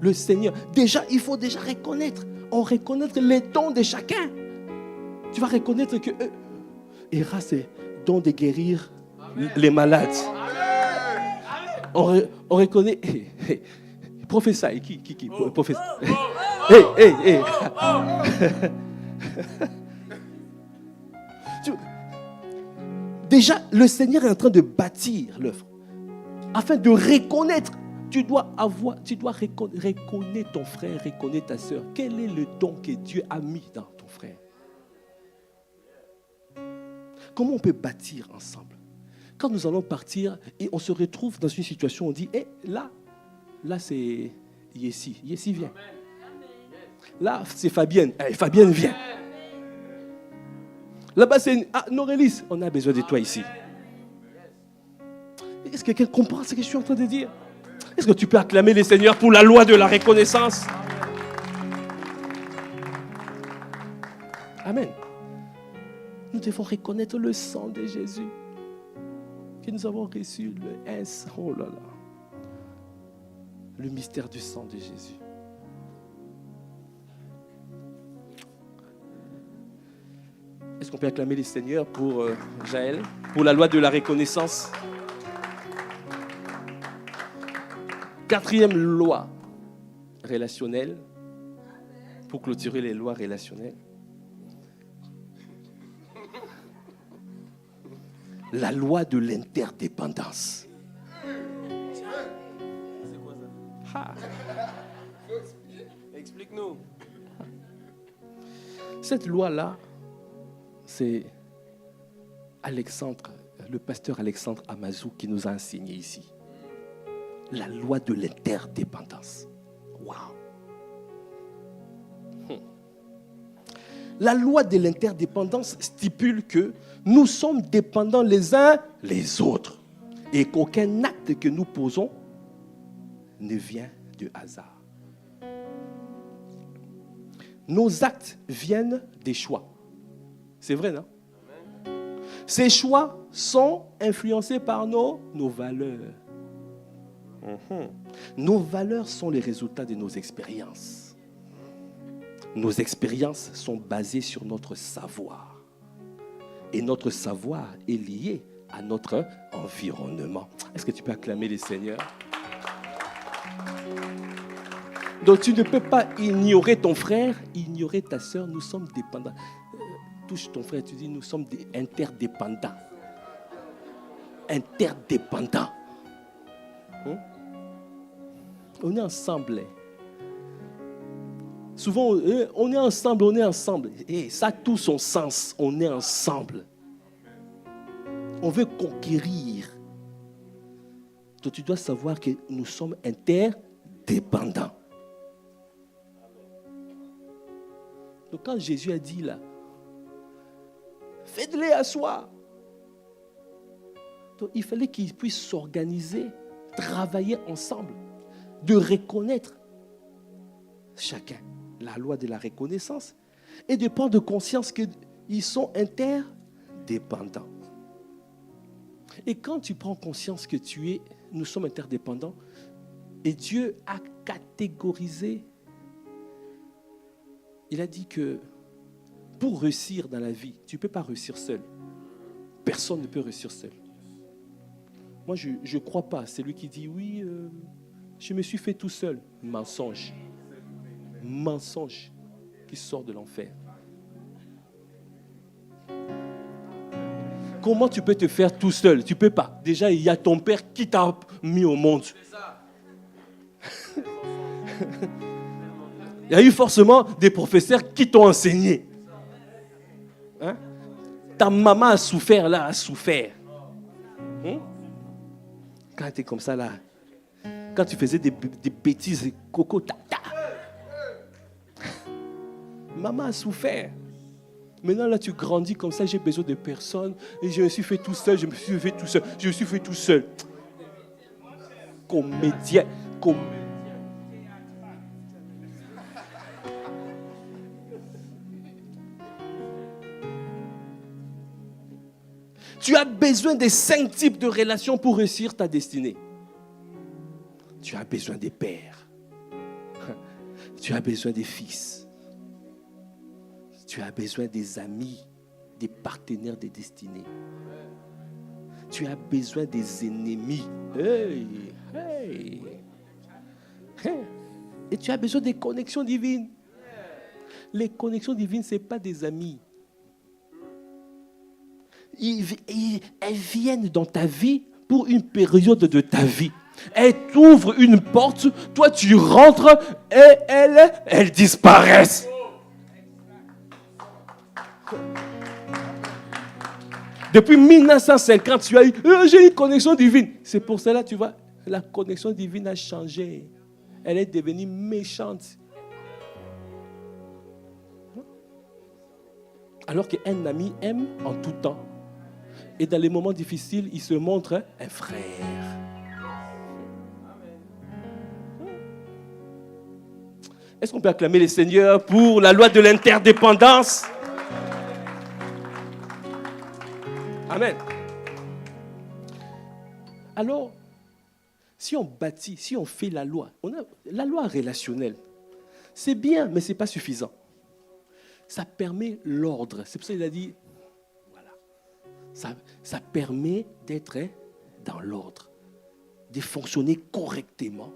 Le Seigneur, déjà, il faut déjà reconnaître. On reconnaître les dons de chacun. Tu vas reconnaître que Héra, c'est don de guérir les malades. On reconnaît. Professeur, qui professeur. Hey. Déjà, le Seigneur est en train de bâtir l'œuvre. Afin de reconnaître, tu dois reconnaître ton frère, reconnaître ta soeur. Quel est le don que Dieu a mis dans ton frère? Comment on peut bâtir ensemble? Quand nous allons partir et on se retrouve dans une situation où on dit, là c'est Yessi. Yessi vient. Là, c'est Fabienne. Fabienne vient. Là-bas, c'est Norélis. On a besoin de toi ici. Est-ce que quelqu'un comprend ce que je suis en train de dire? Est-ce que tu peux acclamer les seigneurs pour la loi de la reconnaissance? Amen. Nous devons reconnaître le sang de Jésus que nous avons reçu. Oh là là. Le mystère du sang de Jésus. Est-ce qu'on peut acclamer les seigneurs pour Jaël, pour la loi de la reconnaissance? Quatrième loi relationnelle, pour clôturer les lois relationnelles. La loi de l'interdépendance. C'est quoi ça? Explique-nous. Cette loi-là, c'est Alexandre, le pasteur Alexandre Amazou qui nous a enseigné ici. La loi de l'interdépendance. Waouh! La loi de l'interdépendance stipule que nous sommes dépendants les uns les autres et qu'aucun acte que nous posons ne vient de hasard. Nos actes viennent des choix. C'est vrai, non? Ces choix sont influencés par nos valeurs. Nos valeurs sont les résultats de nos expériences. Nos expériences sont basées sur notre savoir. Et notre savoir est lié à notre environnement. Est-ce que tu peux acclamer les seigneurs? Donc tu ne peux pas ignorer ton frère, ignorer ta soeur. Nous sommes dépendants. Touche ton frère, tu dis nous sommes interdépendants. Interdépendants. On est ensemble. Souvent, on est ensemble. Et ça a tout son sens. On est ensemble. On veut conquérir. Donc tu dois savoir que nous sommes interdépendants. Donc quand Jésus a dit là, faites-les asseoir. Donc il fallait qu'ils puissent s'organiser, travailler ensemble, de reconnaître chacun la loi de la reconnaissance et de prendre conscience qu'ils sont interdépendants. Et quand tu prends conscience que nous sommes interdépendants, et Dieu a catégorisé, il a dit que pour réussir dans la vie, tu ne peux pas réussir seul. Personne ne peut réussir seul. Moi, je ne crois pas. C'est lui qui dit, oui, je me suis fait tout seul. Mensonge. Mensonge qui sort de l'enfer. Comment tu peux te faire tout seul? Tu ne peux pas. Déjà, il y a ton père qui t'a mis au monde. Il y a eu forcément des professeurs qui t'ont enseigné. Hein? Ta maman a souffert là, Quand tu es comme ça là, quand tu faisais des bêtises, coco, tata. Maman a souffert. Maintenant là, tu grandis comme ça, j'ai besoin de personne. Et je me suis fait tout seul. Comédien. Tu as besoin des 5 types de relations pour réussir ta destinée. Tu as besoin des pères. Tu as besoin des fils. Tu as besoin des amis, des partenaires de destinée. Tu as besoin des ennemis. Hey. Et tu as besoin des connexions divines. Les connexions divines, ce n'est pas des amis. Elles viennent dans ta vie pour une période de ta vie. Elles t'ouvrent une porte, toi tu rentres et elles disparaissent. Depuis 1950, tu as eu, j'ai une connexion divine. C'est pour cela, tu vois, la connexion divine a changé. Elle est devenue méchante. Alors qu'un ami aime en tout temps. Et dans les moments difficiles, il se montre un frère. Est-ce qu'on peut acclamer les seigneurs pour la loi de l'interdépendance? Amen. Alors, si on bâtit, si on fait la loi, la loi relationnelle, c'est bien, mais ce n'est pas suffisant. Ça permet l'ordre. C'est pour ça qu'il a dit, voilà, ça permet d'être dans l'ordre, de fonctionner correctement,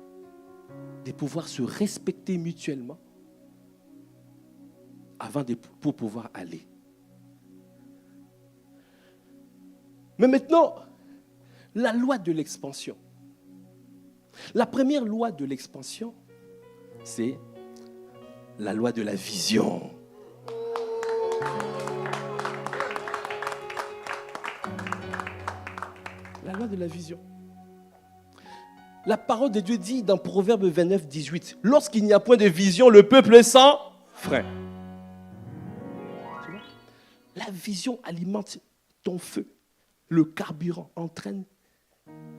de pouvoir se respecter mutuellement pour pouvoir aller. Mais maintenant, la loi de l'expansion. La première loi de l'expansion, c'est la loi de la vision. La loi de la vision. La parole de Dieu dit dans Proverbe 29, 18, lorsqu'il n'y a point de vision, le peuple est sans frein. Tu vois? La vision alimente ton feu. Le carburant entraîne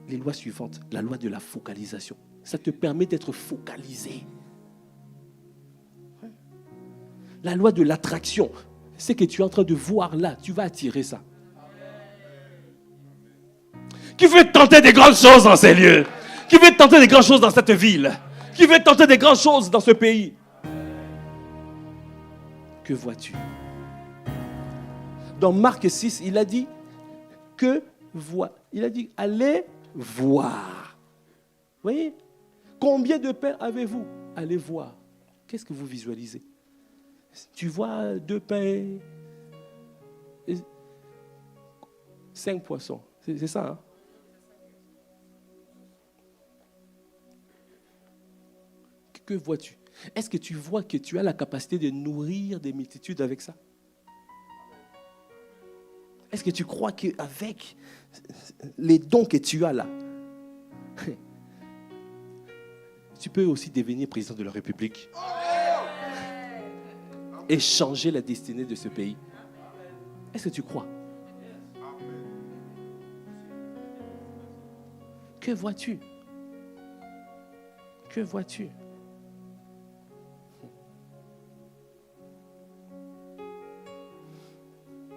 les lois suivantes. La loi de la focalisation. Ça te permet d'être focalisé. La loi de l'attraction. C'est que tu es en train de voir là, tu vas attirer ça. Qui veut tenter des grandes choses dans ces lieux? Qui veut tenter des grandes choses dans cette ville? Qui veut tenter des grandes choses dans ce pays? Que vois-tu? Dans Marc 6, il a dit il a dit allez voir. Vous voyez? Combien de pains avez-vous? Allez voir. Qu'est-ce que vous visualisez? Tu vois 2 pains et 5 poissons. C'est ça, hein? Que vois-tu? Est-ce que tu vois que tu as la capacité de nourrir des multitudes avec ça? Est-ce que tu crois qu'avec les dons que tu as là, tu peux aussi devenir président de la République et changer la destinée de ce pays? Est-ce que tu crois? Que vois-tu? Que vois-tu?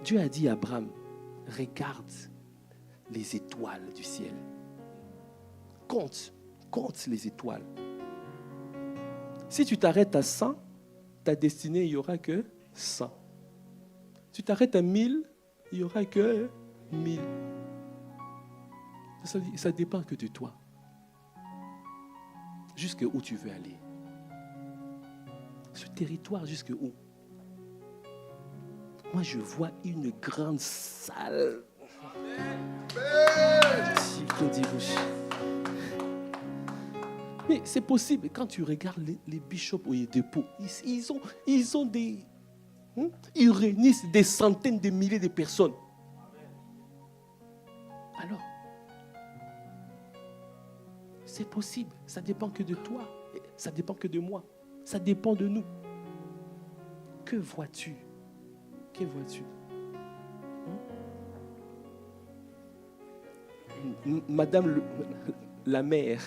Dieu a dit à Abraham, regarde les étoiles du ciel. Compte les étoiles. Si tu t'arrêtes à 100, ta destinée, il n'y aura que 100. Tu t'arrêtes à 1000, il n'y aura que 1000. Ça dépend que de toi. Jusqu'où tu veux aller. Ce territoire, jusqu'où? Moi, je vois une grande salle. Mais c'est possible. Quand tu regardes les bishops au dépôt, ils ont des... Ils réunissent des centaines de milliers de personnes. Alors, c'est possible. Ça dépend que de toi. Ça dépend que de moi. Ça dépend de nous. Que vois-tu? Que vois-tu? Madame la mère.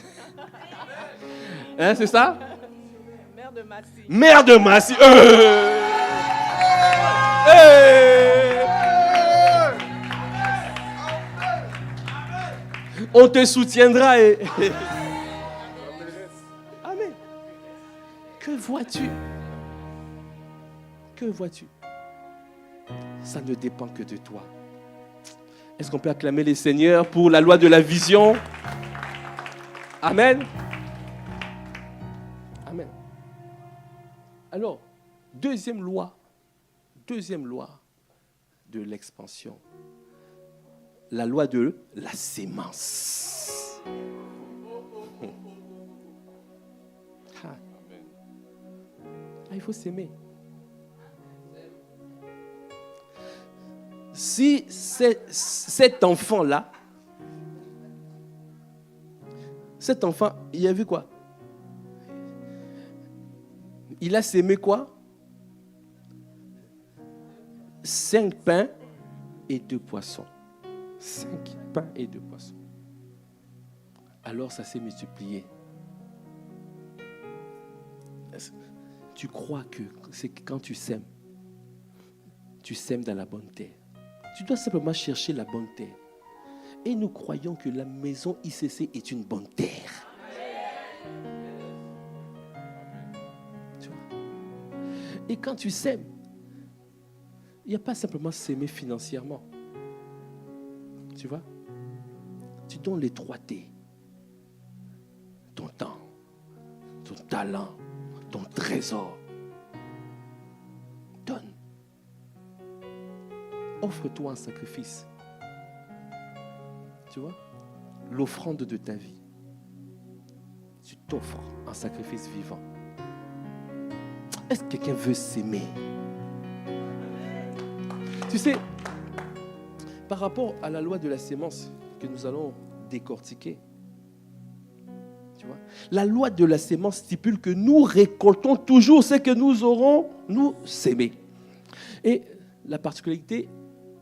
Hein, c'est ça? Mère de Massy. Mère de Massy. On te soutiendra. Amen. Que vois-tu? Que vois-tu? Ça ne dépend que de toi. Est-ce qu'on peut acclamer les seigneurs pour la loi de la vision? Amen. Amen. Alors, deuxième loi de l'expansion. La loi de la sémence. Il faut s'aimer. Si cet enfant-là, il a vu quoi? Il a sémé quoi? 5 pains et 2 poissons. 5 pains et 2 poissons. Alors ça s'est multiplié. Tu crois que c'est quand tu sèmes dans la bonne terre. Tu dois simplement chercher la bonne terre. Et nous croyons que la maison ICC est une bonne terre. Tu vois? Et quand tu sèmes, il n'y a pas simplement s'aimer financièrement. Tu vois? Tu donnes les 3 T. Ton temps, ton talent, ton trésor. Donne. Offre-toi un sacrifice. Tu vois? L'offrande de ta vie. Tu t'offres un sacrifice vivant. Est-ce que quelqu'un veut s'aimer? Tu sais, par rapport à la loi de la sémence que nous allons décortiquer, tu vois, la loi de la sémence stipule que nous récoltons toujours ce que nous aurons, nous, sémé. Et la particularité,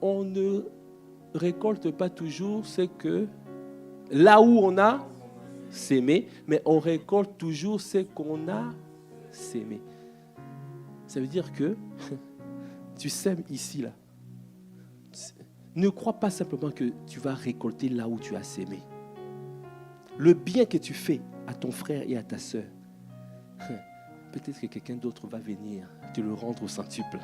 on ne récolte pas toujours ce que là où on a sémé, mais on récolte toujours ce qu'on a sémé. Ça veut dire que tu sèmes ici, là. Ne crois pas simplement que tu vas récolter là où tu as sémé. Le bien que tu fais à ton frère et à ta sœur, peut-être que quelqu'un d'autre va venir te le rendre au centuple.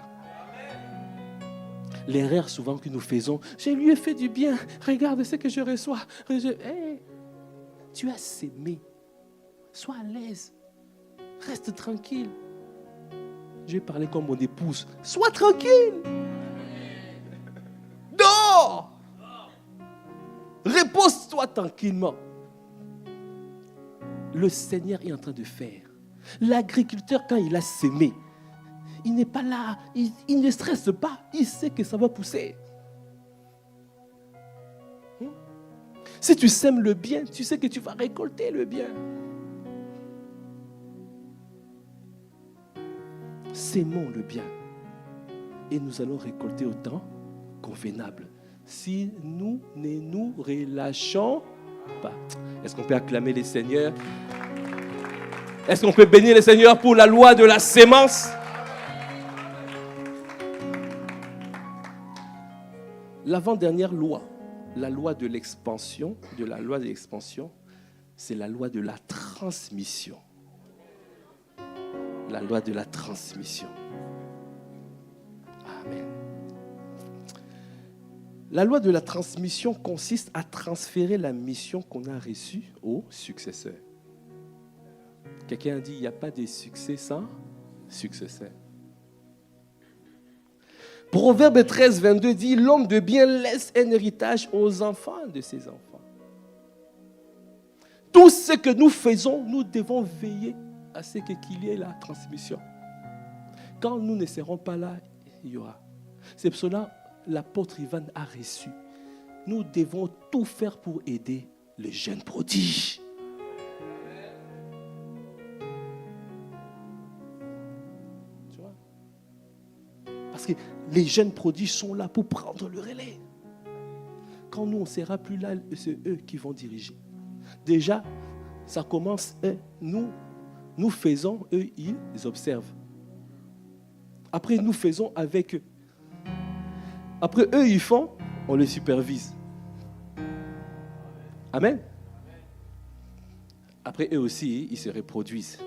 L'erreur souvent que nous faisons, je lui ai fait du bien, regarde ce que je reçois. Hey, tu as sémé. Sois à l'aise. Reste tranquille. Je vais parler comme mon épouse. Sois tranquille. Dors. Repose-toi tranquillement. Le Seigneur est en train de faire. L'agriculteur, quand il a sémé, il n'est pas là, il ne stresse pas, il sait que ça va pousser. Si tu sèmes le bien, tu sais que tu vas récolter le bien. Sémons le bien et nous allons récolter au temps convenable. Si nous ne nous relâchons pas. Est-ce qu'on peut acclamer les seigneurs? Est-ce qu'on peut bénir les seigneurs pour la loi de la sémence? L'avant-dernière loi, la loi de l'expansion, c'est la loi de la transmission. La loi de la transmission. Amen. La loi de la transmission consiste à transférer la mission qu'on a reçue au successeur. Quelqu'un a dit, il n'y a pas de succès sans successeur. Proverbe 13, 22 dit, l'homme de bien laisse un héritage aux enfants de ses enfants. Tout ce que nous faisons, nous devons veiller à ce qu'il y ait la transmission. Quand nous ne serons pas là, il y aura. C'est pour cela que l'apôtre Ivan a reçu. Nous devons tout faire pour aider les jeunes prodiges. Tu vois? Parce que les jeunes prodiges sont là pour prendre le relais. Quand nous, on ne sera plus là, c'est eux qui vont diriger. Déjà, ça commence, nous faisons, eux, ils observent. Après, nous faisons avec eux. Après, eux, ils font, on les supervise. Amen. Après, eux aussi, ils se reproduisent.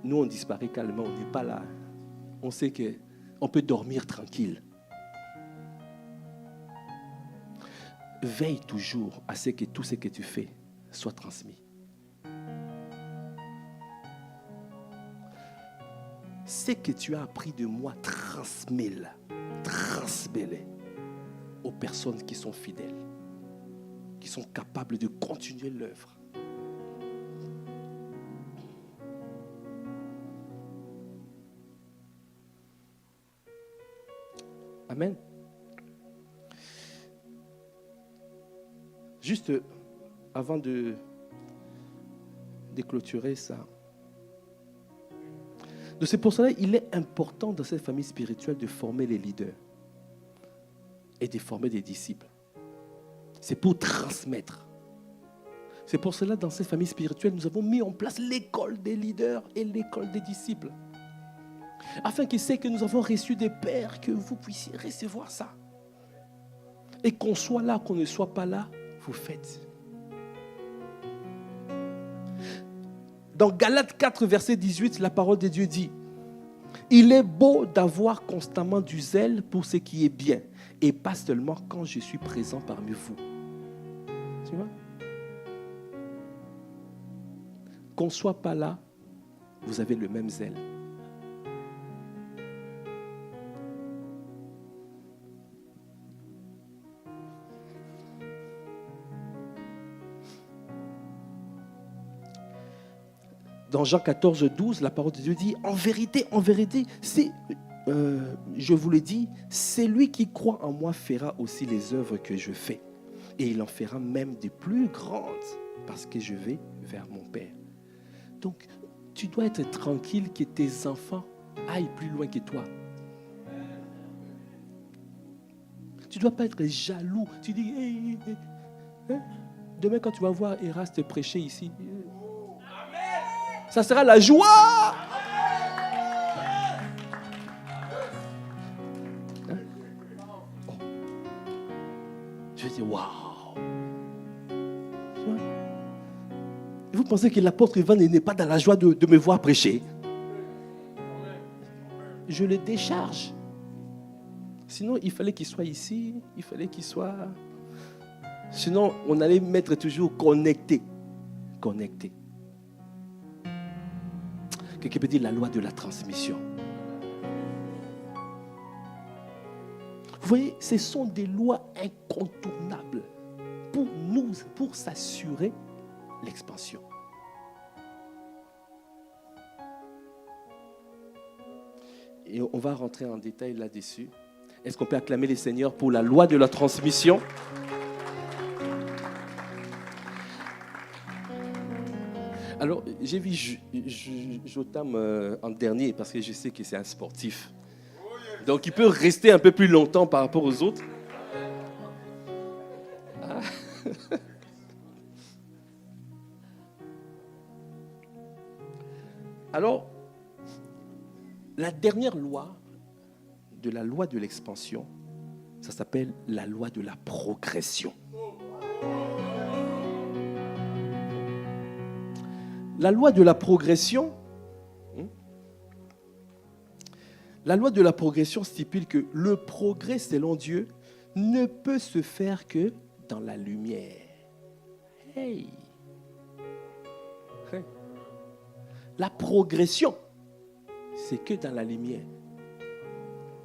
Nous, on disparaît calmement, on n'est pas là. On sait qu'on peut dormir tranquille. Veille toujours à ce que tout ce que tu fais soit transmis. Ce que tu as appris de moi, transmets-le. Transmets-le aux personnes qui sont fidèles, qui sont capables de continuer l'œuvre. Amen. Juste avant de clôturer ça. Donc c'est pour cela qu'il est important dans cette famille spirituelle de former les leaders et de former des disciples. C'est pour transmettre. C'est pour cela dans cette famille spirituelle, nous avons mis en place l'école des leaders et l'école des disciples. Afin qu'ils sachent que nous avons reçu des pères, que vous puissiez recevoir ça. Et qu'on soit là, qu'on ne soit pas là, vous faites. Dans Galates 4, verset 18, la parole de Dieu dit, « Il est beau d'avoir constamment du zèle pour ce qui est bien, et pas seulement quand je suis présent parmi vous. » Tu vois? Qu'on ne soit pas là, vous avez le même zèle. Dans Jean 14, 12, la parole de Dieu dit, en vérité, c'est je vous le dis, celui qui croit en moi fera aussi les œuvres que je fais. Et il en fera même des plus grandes, parce que je vais vers mon Père. Donc, tu dois être tranquille que tes enfants aillent plus loin que toi. Tu ne dois pas être jaloux. Tu dis, hey, hey, hein? Demain quand tu vas voir Eraste prêcher ici, ça sera la joie. Hein? Oh. Je vais dire, waouh. Vous pensez que l'apôtre Ivan n'est pas dans la joie de me voir prêcher? Je le décharge. Sinon, il fallait qu'il soit ici, il fallait qu'il soit... Sinon, on allait mettre toujours connecté. Connecté. Quelqu'un peut dire la loi de la transmission. Vous voyez, ce sont des lois incontournables pour nous, pour s'assurer l'expansion. Et on va rentrer en détail là-dessus. Est-ce qu'on peut acclamer les seigneurs pour la loi de la transmission? Alors, j'ai vu Jotam en dernier parce que je sais que c'est un sportif. Donc, il peut rester un peu plus longtemps par rapport aux autres. Ah. Alors, la dernière loi de la loi de l'expansion, ça s'appelle la loi de la progression. La loi de la progression, stipule que le progrès selon Dieu ne peut se faire que dans la lumière. Hey. Hey. La progression, c'est que dans la lumière.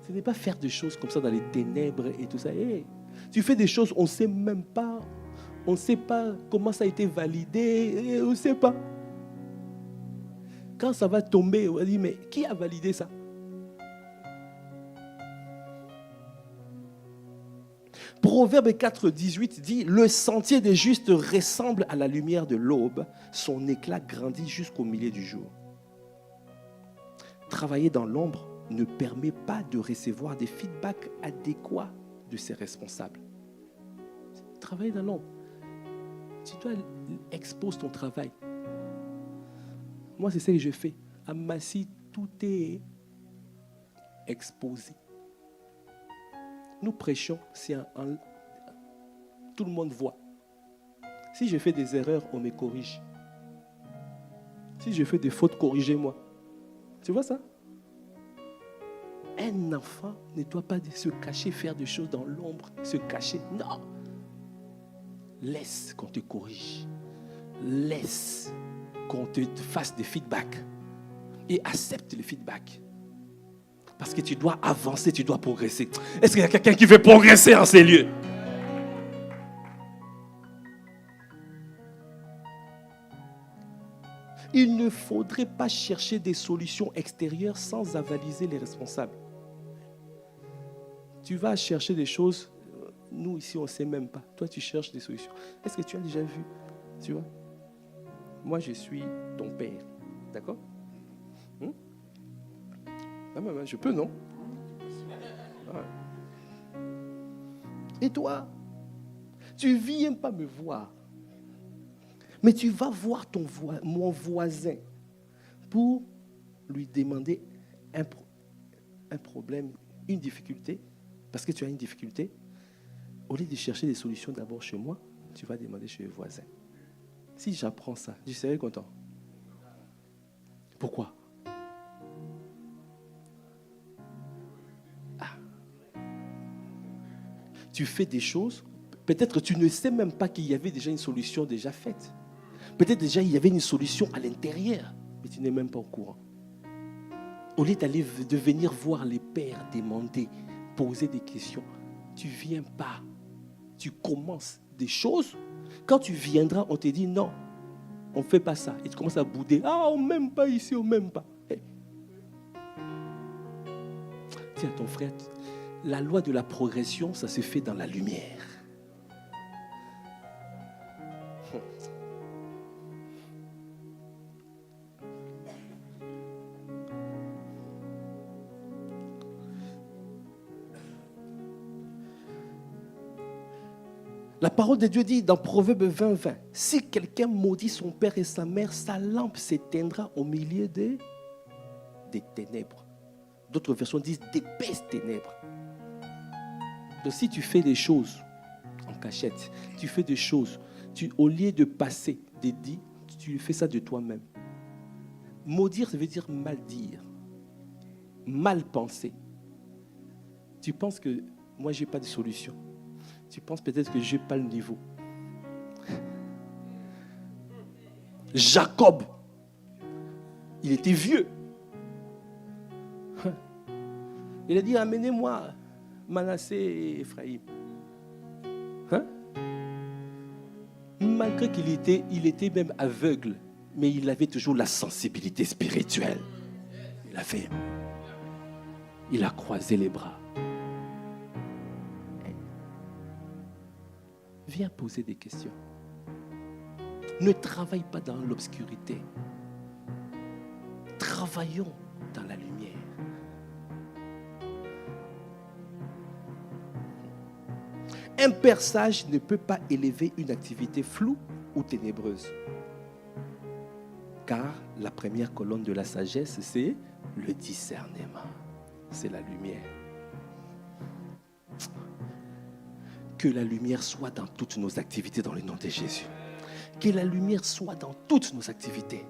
Ce n'est pas faire des choses comme ça dans les ténèbres et tout ça. Hey. Tu fais des choses, on ne sait même pas. On ne sait pas comment ça a été validé. On ne sait pas. Quand ça va tomber, on va dire, mais qui a validé ça? Proverbe 4, 18 dit, le sentier des justes ressemble à la lumière de l'aube. Son éclat grandit jusqu'au milieu du jour. Travailler dans l'ombre ne permet pas de recevoir des feedbacks adéquats de ses responsables. Travailler dans l'ombre. Tu dois exposer ton travail. Moi, c'est ce que je fais. À Massy, tout est exposé. Nous prêchons, tout le monde voit. Si je fais des erreurs, on me corrige. Si je fais des fautes, corrigez-moi. Tu vois ça? Un enfant ne doit pas se cacher, faire des choses dans l'ombre, se cacher. Non. Laisse qu'on te corrige. Laisse qu'on te fasse des feedbacks. Et accepte le feedback. Parce que tu dois avancer, tu dois progresser. Est-ce qu'il y a quelqu'un qui veut progresser en ces lieux? Il ne faudrait pas chercher des solutions extérieures sans avaliser les responsables. Tu vas chercher des choses, nous ici on ne sait même pas. Toi tu cherches des solutions. Est-ce que tu as déjà vu? Tu vois? Moi je suis ton père. D'accord? Ah, maman, je peux, non? Ouais. Et toi? Tu ne viens pas me voir. Mais tu vas voir mon voisin pour lui demander un problème, une difficulté. Parce que tu as une difficulté. Au lieu de chercher des solutions d'abord chez moi, tu vas demander chez le voisin. Si j'apprends ça, je serai content. Pourquoi? Tu fais des choses, peut-être tu ne sais même pas qu'il y avait déjà une solution déjà faite. Peut-être déjà il y avait une solution à l'intérieur, mais tu n'es même pas au courant. Au lieu de venir voir les pères, demander, poser des questions, tu ne viens pas. Tu commences des choses. Quand tu viendras, on te dit non, on ne fait pas ça. Et tu commences à bouder. Ah, on ne m'aime pas ici, on ne m'aime pas. Hey. Dis à ton frère, la loi de la progression, ça se fait dans la lumière. La parole de Dieu dit dans Proverbe 20, 20, si quelqu'un maudit son père et sa mère, sa lampe s'éteindra au milieu des ténèbres. D'autres versions disent d'épaisses ténèbres. Donc si tu fais des choses en cachette, tu fais des choses, au lieu de passer des dits, tu fais ça de toi-même. Maudire, ça veut dire mal dire, mal penser. Tu penses que moi, je n'ai pas de solution. Tu penses peut-être que je n'ai pas le niveau. Jacob, il était vieux. Il a dit, amenez-moi Manassé et Ephraïm. Malgré qu'il était même aveugle, mais il avait toujours la sensibilité spirituelle. Il a croisé les bras. Viens poser des questions. Ne travaille pas dans l'obscurité. Travaillons dans la lumière. Un père sage ne peut pas élever une activité floue ou ténébreuse. Car la première colonne de la sagesse, c'est le discernement. C'est la lumière. Que la lumière soit dans toutes nos activités dans le nom de Jésus. Que la lumière soit dans toutes nos activités.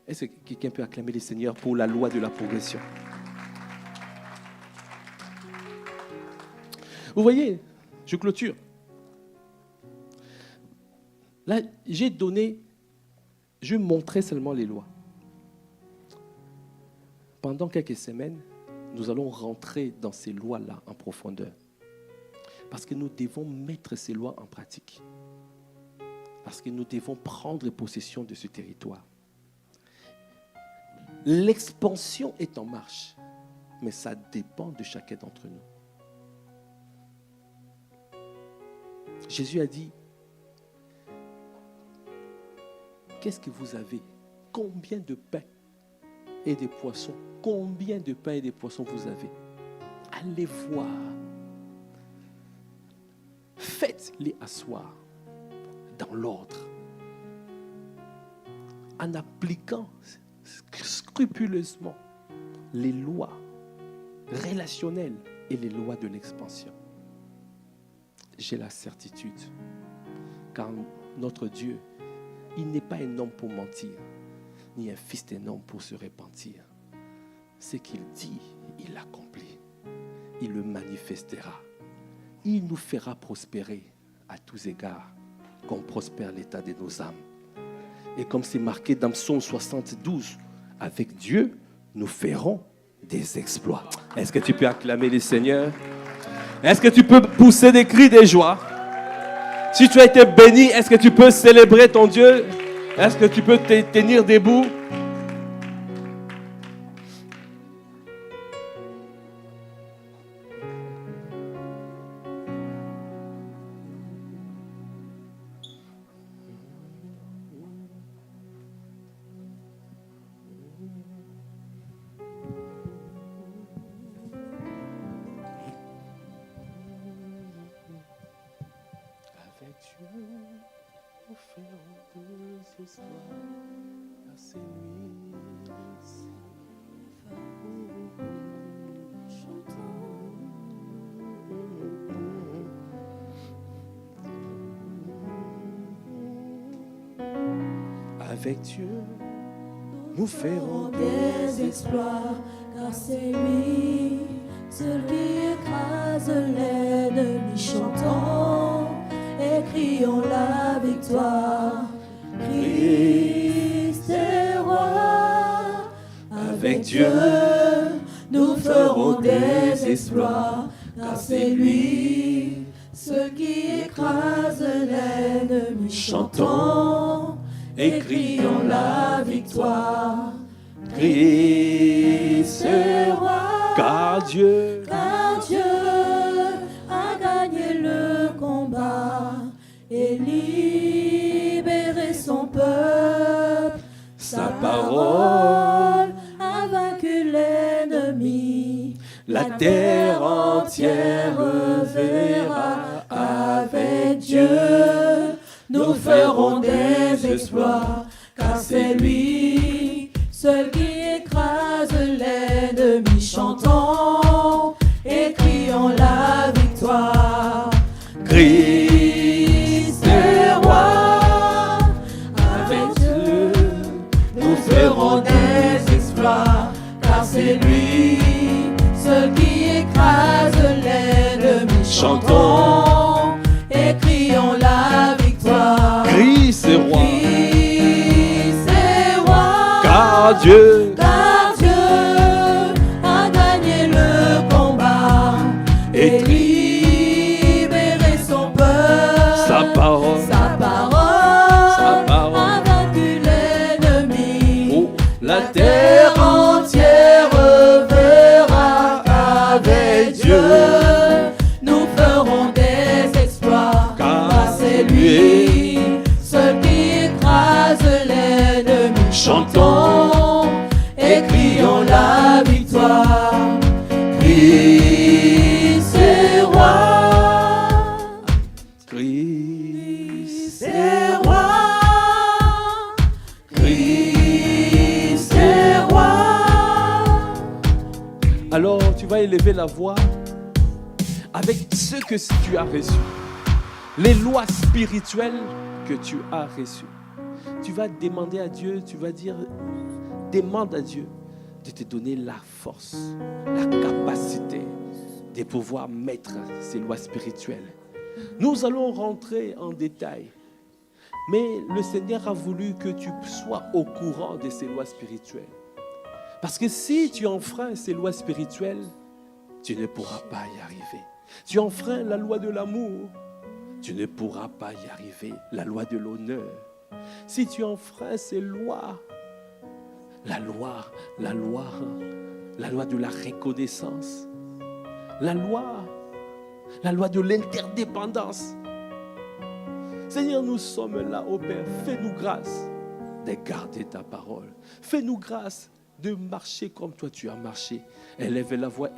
Est-ce que quelqu'un peut acclamer le Seigneur pour la loi de la progression? Vous voyez, je clôture. Là, je montrais seulement les lois. Pendant quelques semaines, nous allons rentrer dans ces lois-là en profondeur. Parce que nous devons mettre ces lois en pratique. Parce que nous devons prendre possession de ce territoire. L'expansion est en marche, mais ça dépend de chacun d'entre nous. Jésus a dit, qu'est-ce que vous avez? Combien de pain et des poissons? Combien de pain et des poissons vous avez? Allez voir. Faites-les asseoir dans l'ordre. En appliquant scrupuleusement les lois relationnelles et les lois de l'expansion. J'ai la certitude, car notre Dieu, il n'est pas un homme pour mentir, ni un fils d'un homme pour se repentir. Ce qu'il dit, il l'accomplit. Il le manifestera. Il nous fera prospérer à tous égards, qu'on prospère l'état de nos âmes. Et comme c'est marqué dans Psaume 72, avec Dieu, nous ferons des exploits. Est-ce que tu peux acclamer le Seigneur? Est-ce que tu peux pousser des cris de joie? Si tu as été béni, est-ce que tu peux célébrer ton Dieu? Est-ce que tu peux te tenir debout? Avec Dieu, nous ferons des exploits, car c'est lui, celui qui écrase l'ennemi. Chantons et crions la victoire. Christ est roi. Avec Dieu, nous ferons des exploits, car c'est lui, celui qui écrase l'ennemi. Chantons et crions la victoire. Christ est roi, car Dieu a gagné le combat et libéré son peuple. Sa parole a vaincu l'ennemi. La terre entière verra avec Dieu. Nous ferons des exploits, car c'est lui seul qui écrase l'ennemi. Chantons et crions la victoire. Christ est roi, avec Dieu nous ferons des exploits, car c'est lui seul qui écrase l'ennemi. Chantons et crions la victoire. Christ est roi, Christ est roi, car Dieu a gagné le combat et libéré son peuple. sa parole a vaincu l'ennemi. Oh, La terre entière verra qu'avec Dieu nous ferons des exploits, car c'est lui seul qui écrase l'ennemi. Chantons et crions la victoire. Christ est roi, Christ. est roi, Christ est roi. Alors tu vas élever la voix avec ce que tu as reçu, les lois spirituelles que tu as reçues. Tu vas demander à Dieu, tu vas dire, demande à Dieu de te donner la force, la capacité de pouvoir mettre ces lois spirituelles. Nous allons rentrer en détail, mais le Seigneur a voulu que tu sois au courant de ces lois spirituelles. Parce que si tu enfreins ces lois spirituelles, tu ne pourras pas y arriver. Tu enfreins la loi de l'amour, tu ne pourras pas y arriver. La loi de l'honneur. Si tu enfreins ces lois, la loi de la reconnaissance, la loi de l'interdépendance. Seigneur, nous sommes là, ô Père. Fais-nous grâce de garder ta parole. Fais-nous grâce de marcher comme toi tu as marché. Élève la voix.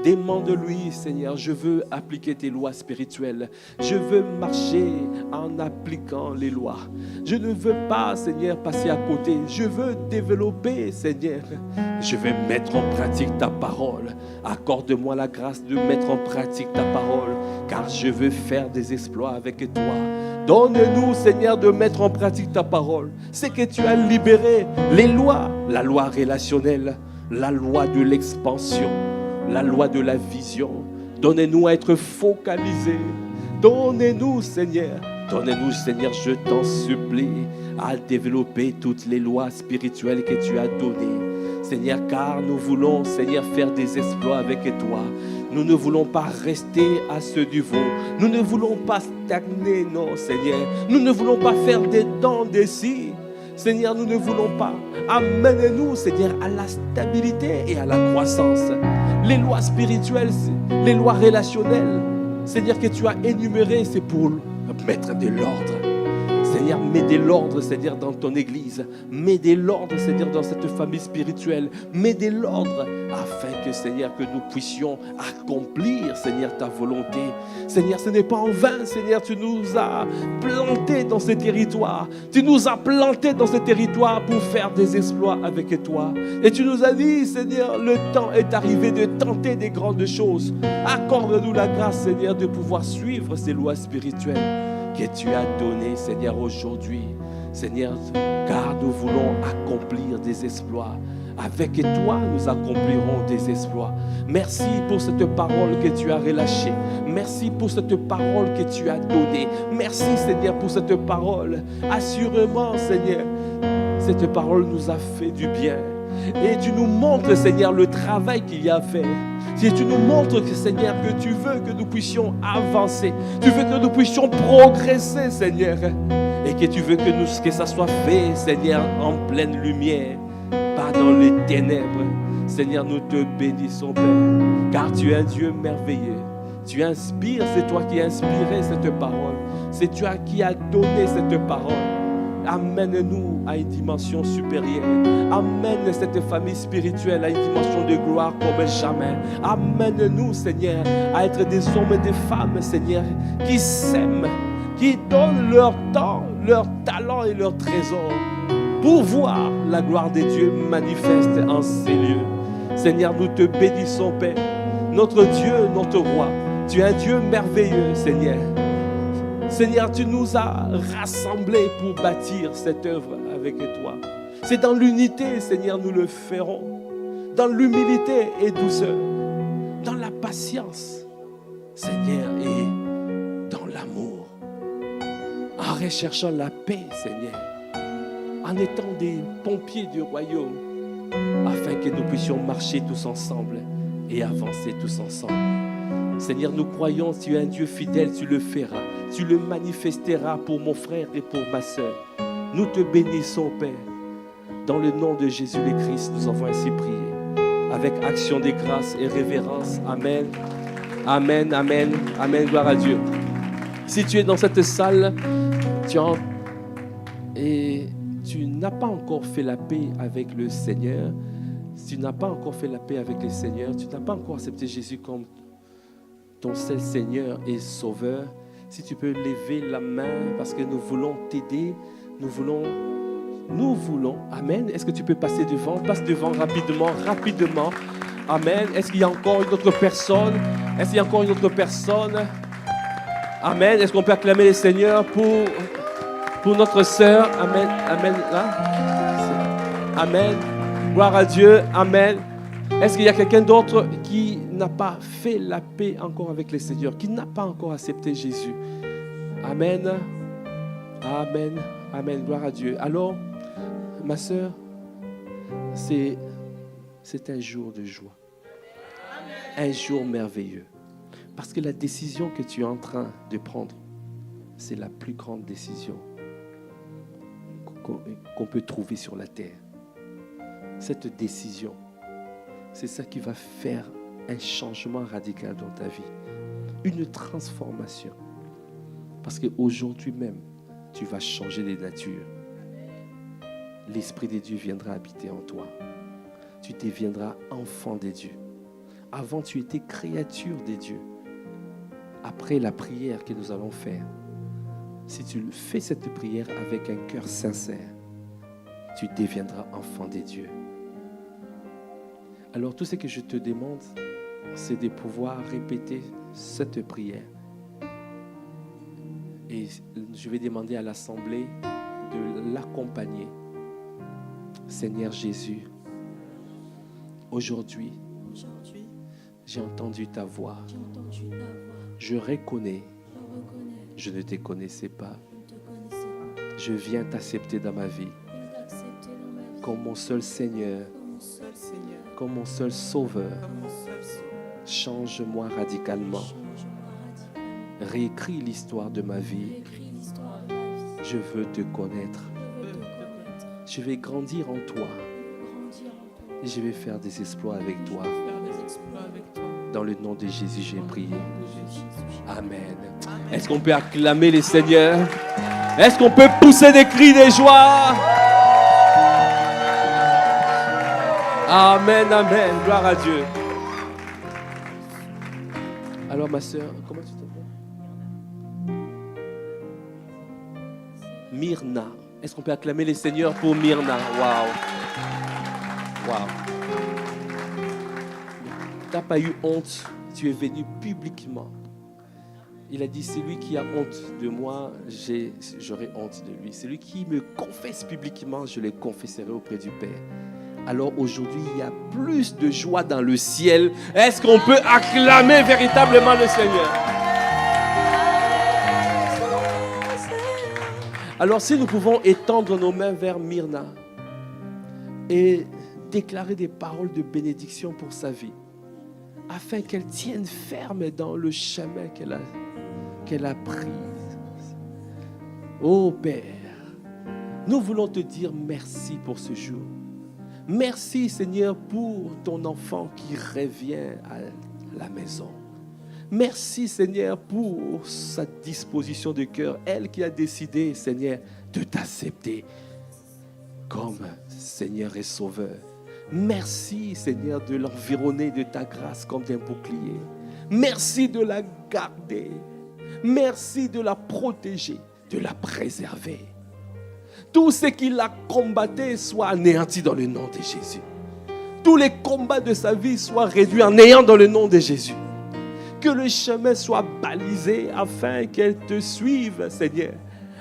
Demande-lui, Seigneur, je veux appliquer tes lois spirituelles. Je veux marcher en appliquant les lois. Je ne veux pas, Seigneur, passer à côté. Je veux développer, Seigneur. Je vais mettre en pratique ta parole. Accorde-moi la grâce de mettre en pratique ta parole, car je veux faire des exploits avec toi. Donne-nous, Seigneur, de mettre en pratique ta parole. C'est que tu as libéré les lois, la loi relationnelle, la loi de l'expansion, la loi de la vision. Donnez-nous à être focalisés. Donnez-nous, Seigneur, je t'en supplie, à développer toutes les lois spirituelles que tu as données. Seigneur, car nous voulons, Seigneur, faire des exploits avec toi. Nous ne voulons pas rester à ce niveau. Nous ne voulons pas stagner, non, Seigneur. Nous ne voulons pas faire des dents d'ici. Seigneur, nous ne voulons pas. Amène-nous, Seigneur, à la stabilité et à la croissance. Les lois spirituelles, les lois relationnelles, Seigneur, que tu as énumérées, c'est pour mettre de l'ordre. Seigneur, mets de l'ordre, Seigneur, dans ton église. Mets de l'ordre, Seigneur, dans cette famille spirituelle. Mets de l'ordre afin que, Seigneur, que nous puissions accomplir, Seigneur, ta volonté. Seigneur, ce n'est pas en vain, Seigneur, tu nous as plantés dans ce territoire. Tu nous as plantés dans ce territoire pour faire des exploits avec toi. Et tu nous as dit, Seigneur, le temps est arrivé de tenter des grandes choses. Accorde-nous la grâce, Seigneur, de pouvoir suivre ces lois spirituelles que tu as donné, Seigneur, aujourd'hui. Seigneur, car nous voulons accomplir des exploits. Avec toi, nous accomplirons des exploits. Merci pour cette parole que tu as relâchée. Merci pour cette parole que tu as donnée. Merci, Seigneur, pour cette parole. Assurément, Seigneur, cette parole nous a fait du bien. Et tu nous montres, Seigneur, le travail qu'il y a à faire. Si tu nous montres, Seigneur, que tu veux que nous puissions avancer, tu veux que nous puissions progresser, Seigneur, et que tu veux que ça soit fait, Seigneur, en pleine lumière, pas dans les ténèbres. Seigneur, nous te bénissons, Père, car tu es un Dieu merveilleux. Tu inspires, c'est toi qui as inspiré cette parole. C'est toi qui as donné cette parole. Amène-nous à une dimension supérieure. Amène cette famille spirituelle à une dimension de gloire comme jamais. Amène-nous, Seigneur, à être des hommes et des femmes, Seigneur, qui s'aiment, qui donnent leur temps, leur talent et leur trésor pour voir la gloire de Dieu manifeste en ces lieux. Seigneur, nous te bénissons, Père. Notre Dieu, notre roi, tu es un Dieu merveilleux, Seigneur. Seigneur, tu nous as rassemblés pour bâtir cette œuvre avec toi. C'est dans l'unité, Seigneur, nous le ferons. Dans l'humilité et douceur. Dans la patience, Seigneur, et dans l'amour. En recherchant la paix, Seigneur. En étant des pompiers du royaume. Afin que nous puissions marcher tous ensemble et avancer tous ensemble. Seigneur, nous croyons, tu es un Dieu fidèle, tu le feras. Tu le manifesteras pour mon frère et pour ma soeur. Nous te bénissons, Père. Dans le nom de Jésus le Christ, nous avons ainsi prié. Avec action de grâce et révérence. Amen. Amen, amen, amen. Gloire à Dieu. Si tu es dans cette salle, et tu n'as pas encore fait la paix avec le Seigneur, si tu n'as pas encore fait la paix avec le Seigneur, tu n'as pas encore accepté Jésus comme ton seul Seigneur et Sauveur, si tu peux lever la main parce que nous voulons t'aider, nous voulons, amen. Est-ce que tu peux passer devant? Passe devant rapidement. Amen. Est-ce qu'il y a encore une autre personne? Amen. Est-ce qu'on peut acclamer le Seigneur pour notre sœur? Amen. Amen. Là. Amen. Gloire à Dieu. Amen. Est-ce qu'il y a quelqu'un d'autre qui n'a pas fait la paix encore avec le Seigneur, qui n'a pas encore accepté Jésus? Amen. Amen. Amen. Gloire à Dieu. Alors, ma sœur, c'est un jour de joie. Un jour merveilleux. Parce que la décision que tu es en train de prendre, c'est la plus grande décision qu'on peut trouver sur la terre. Cette décision, c'est ça qui va faire un changement radical dans ta vie. Une transformation. Parce qu'aujourd'hui même, tu vas changer de nature. L'Esprit de Dieu viendra habiter en toi. Tu deviendras enfant de Dieu. Avant, tu étais créature de Dieu. Après la prière que nous allons faire, si tu fais cette prière avec un cœur sincère, tu deviendras enfant de Dieu. Alors tout ce que je te demande, c'est de pouvoir répéter cette prière. Et je vais demander à l'Assemblée de l'accompagner. Seigneur Jésus, aujourd'hui, j'ai entendu ta voix. Je reconnais, je ne te connaissais pas. Je viens t'accepter dans ma vie comme mon seul Seigneur, comme mon seul Sauveur. Change-moi radicalement. Réécris l'histoire de ma vie. Je veux te connaître. Je vais grandir en toi. Et je vais faire des exploits avec toi. Dans le nom de Jésus, j'ai prié. Amen. Est-ce qu'on peut acclamer les Seigneurs? Est-ce qu'on peut pousser des cris de joie? Amen, amen. Gloire à Dieu. Alors ma soeur, comment tu t'appelles? Myrna. Est-ce qu'on peut acclamer les Seigneurs pour Myrna? Waouh. Waouh. Tu n'as pas eu honte. Tu es venu publiquement. Il a dit, celui qui a honte de moi, j'aurai honte de lui. Celui qui me confesse publiquement, je le confesserai auprès du Père. Alors aujourd'hui, il y a plus de joie dans le ciel. Est-ce qu'on peut acclamer véritablement le Seigneur? Alors si nous pouvons étendre nos mains vers Myrna et déclarer des paroles de bénédiction pour sa vie. afin qu'elle tienne ferme dans le chemin qu'elle a pris. Oh Père, nous voulons te dire merci pour ce jour. Merci Seigneur pour ton enfant qui revient à la maison. Merci Seigneur pour sa disposition de cœur, elle qui a décidé Seigneur de t'accepter comme Seigneur et Sauveur. Merci Seigneur de l'environner de ta grâce comme d'un bouclier. Merci de la garder. Merci de la protéger, de la préserver. Tout ce qui l'a combatté soit anéanti dans le nom de Jésus. Tous les combats de sa vie soient réduits en néant dans le nom de Jésus. Que le chemin soit balisé afin qu'elle te suive, Seigneur,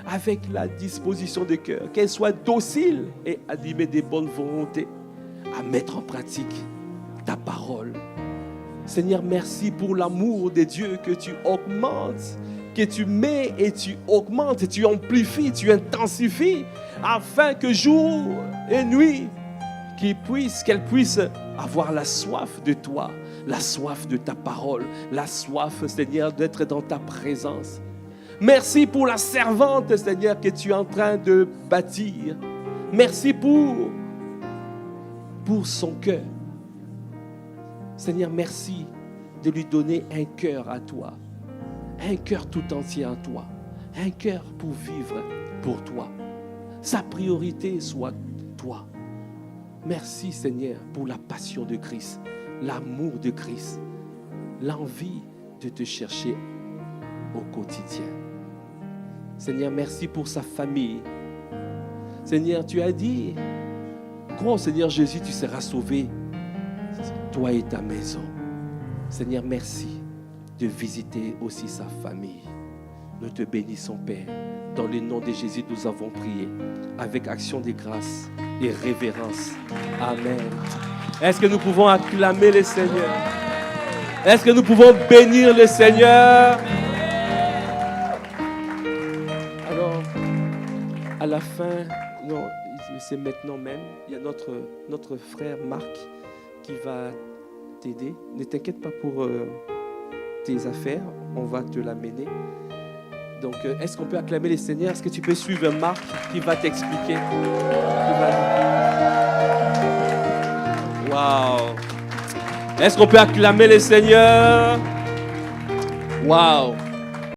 avec la disposition de cœur, qu'elle soit docile et animée de bonnes volontés à mettre en pratique ta parole. Seigneur, merci pour l'amour de Dieu que tu augmentes, que tu mets et tu augmentes, et tu amplifies, tu intensifies, afin que jour et nuit, qu'elle puisse avoir la soif de toi, la soif de ta parole, la soif, Seigneur, d'être dans ta présence. Merci pour la servante, Seigneur, que tu es en train de bâtir. Merci pour son cœur. Seigneur, merci de lui donner un cœur à toi, un cœur tout entier à toi, un cœur pour vivre pour toi. Sa priorité soit toi. Merci Seigneur pour la passion de Christ, l'amour de Christ, l'envie de te chercher au quotidien. Seigneur, merci pour sa famille. Seigneur, tu as dit, crois au Seigneur Jésus, tu seras sauvé, toi et ta maison. Seigneur, merci de visiter aussi sa famille. Nous te bénissons, Père. Dans le nom de Jésus, nous avons prié avec action de grâce et révérence. Amen. Est-ce que nous pouvons acclamer le Seigneur? Est-ce que nous pouvons bénir le Seigneur? Alors, à la fin, non, c'est maintenant même, il y a notre frère Marc qui va t'aider. Ne t'inquiète pas pour tes affaires, on va te l'amener. Donc, est-ce qu'on peut acclamer les Seigneurs? Est-ce que tu peux suivre Marc qui va t'expliquer? Waouh! Est-ce qu'on peut acclamer les Seigneurs? Waouh!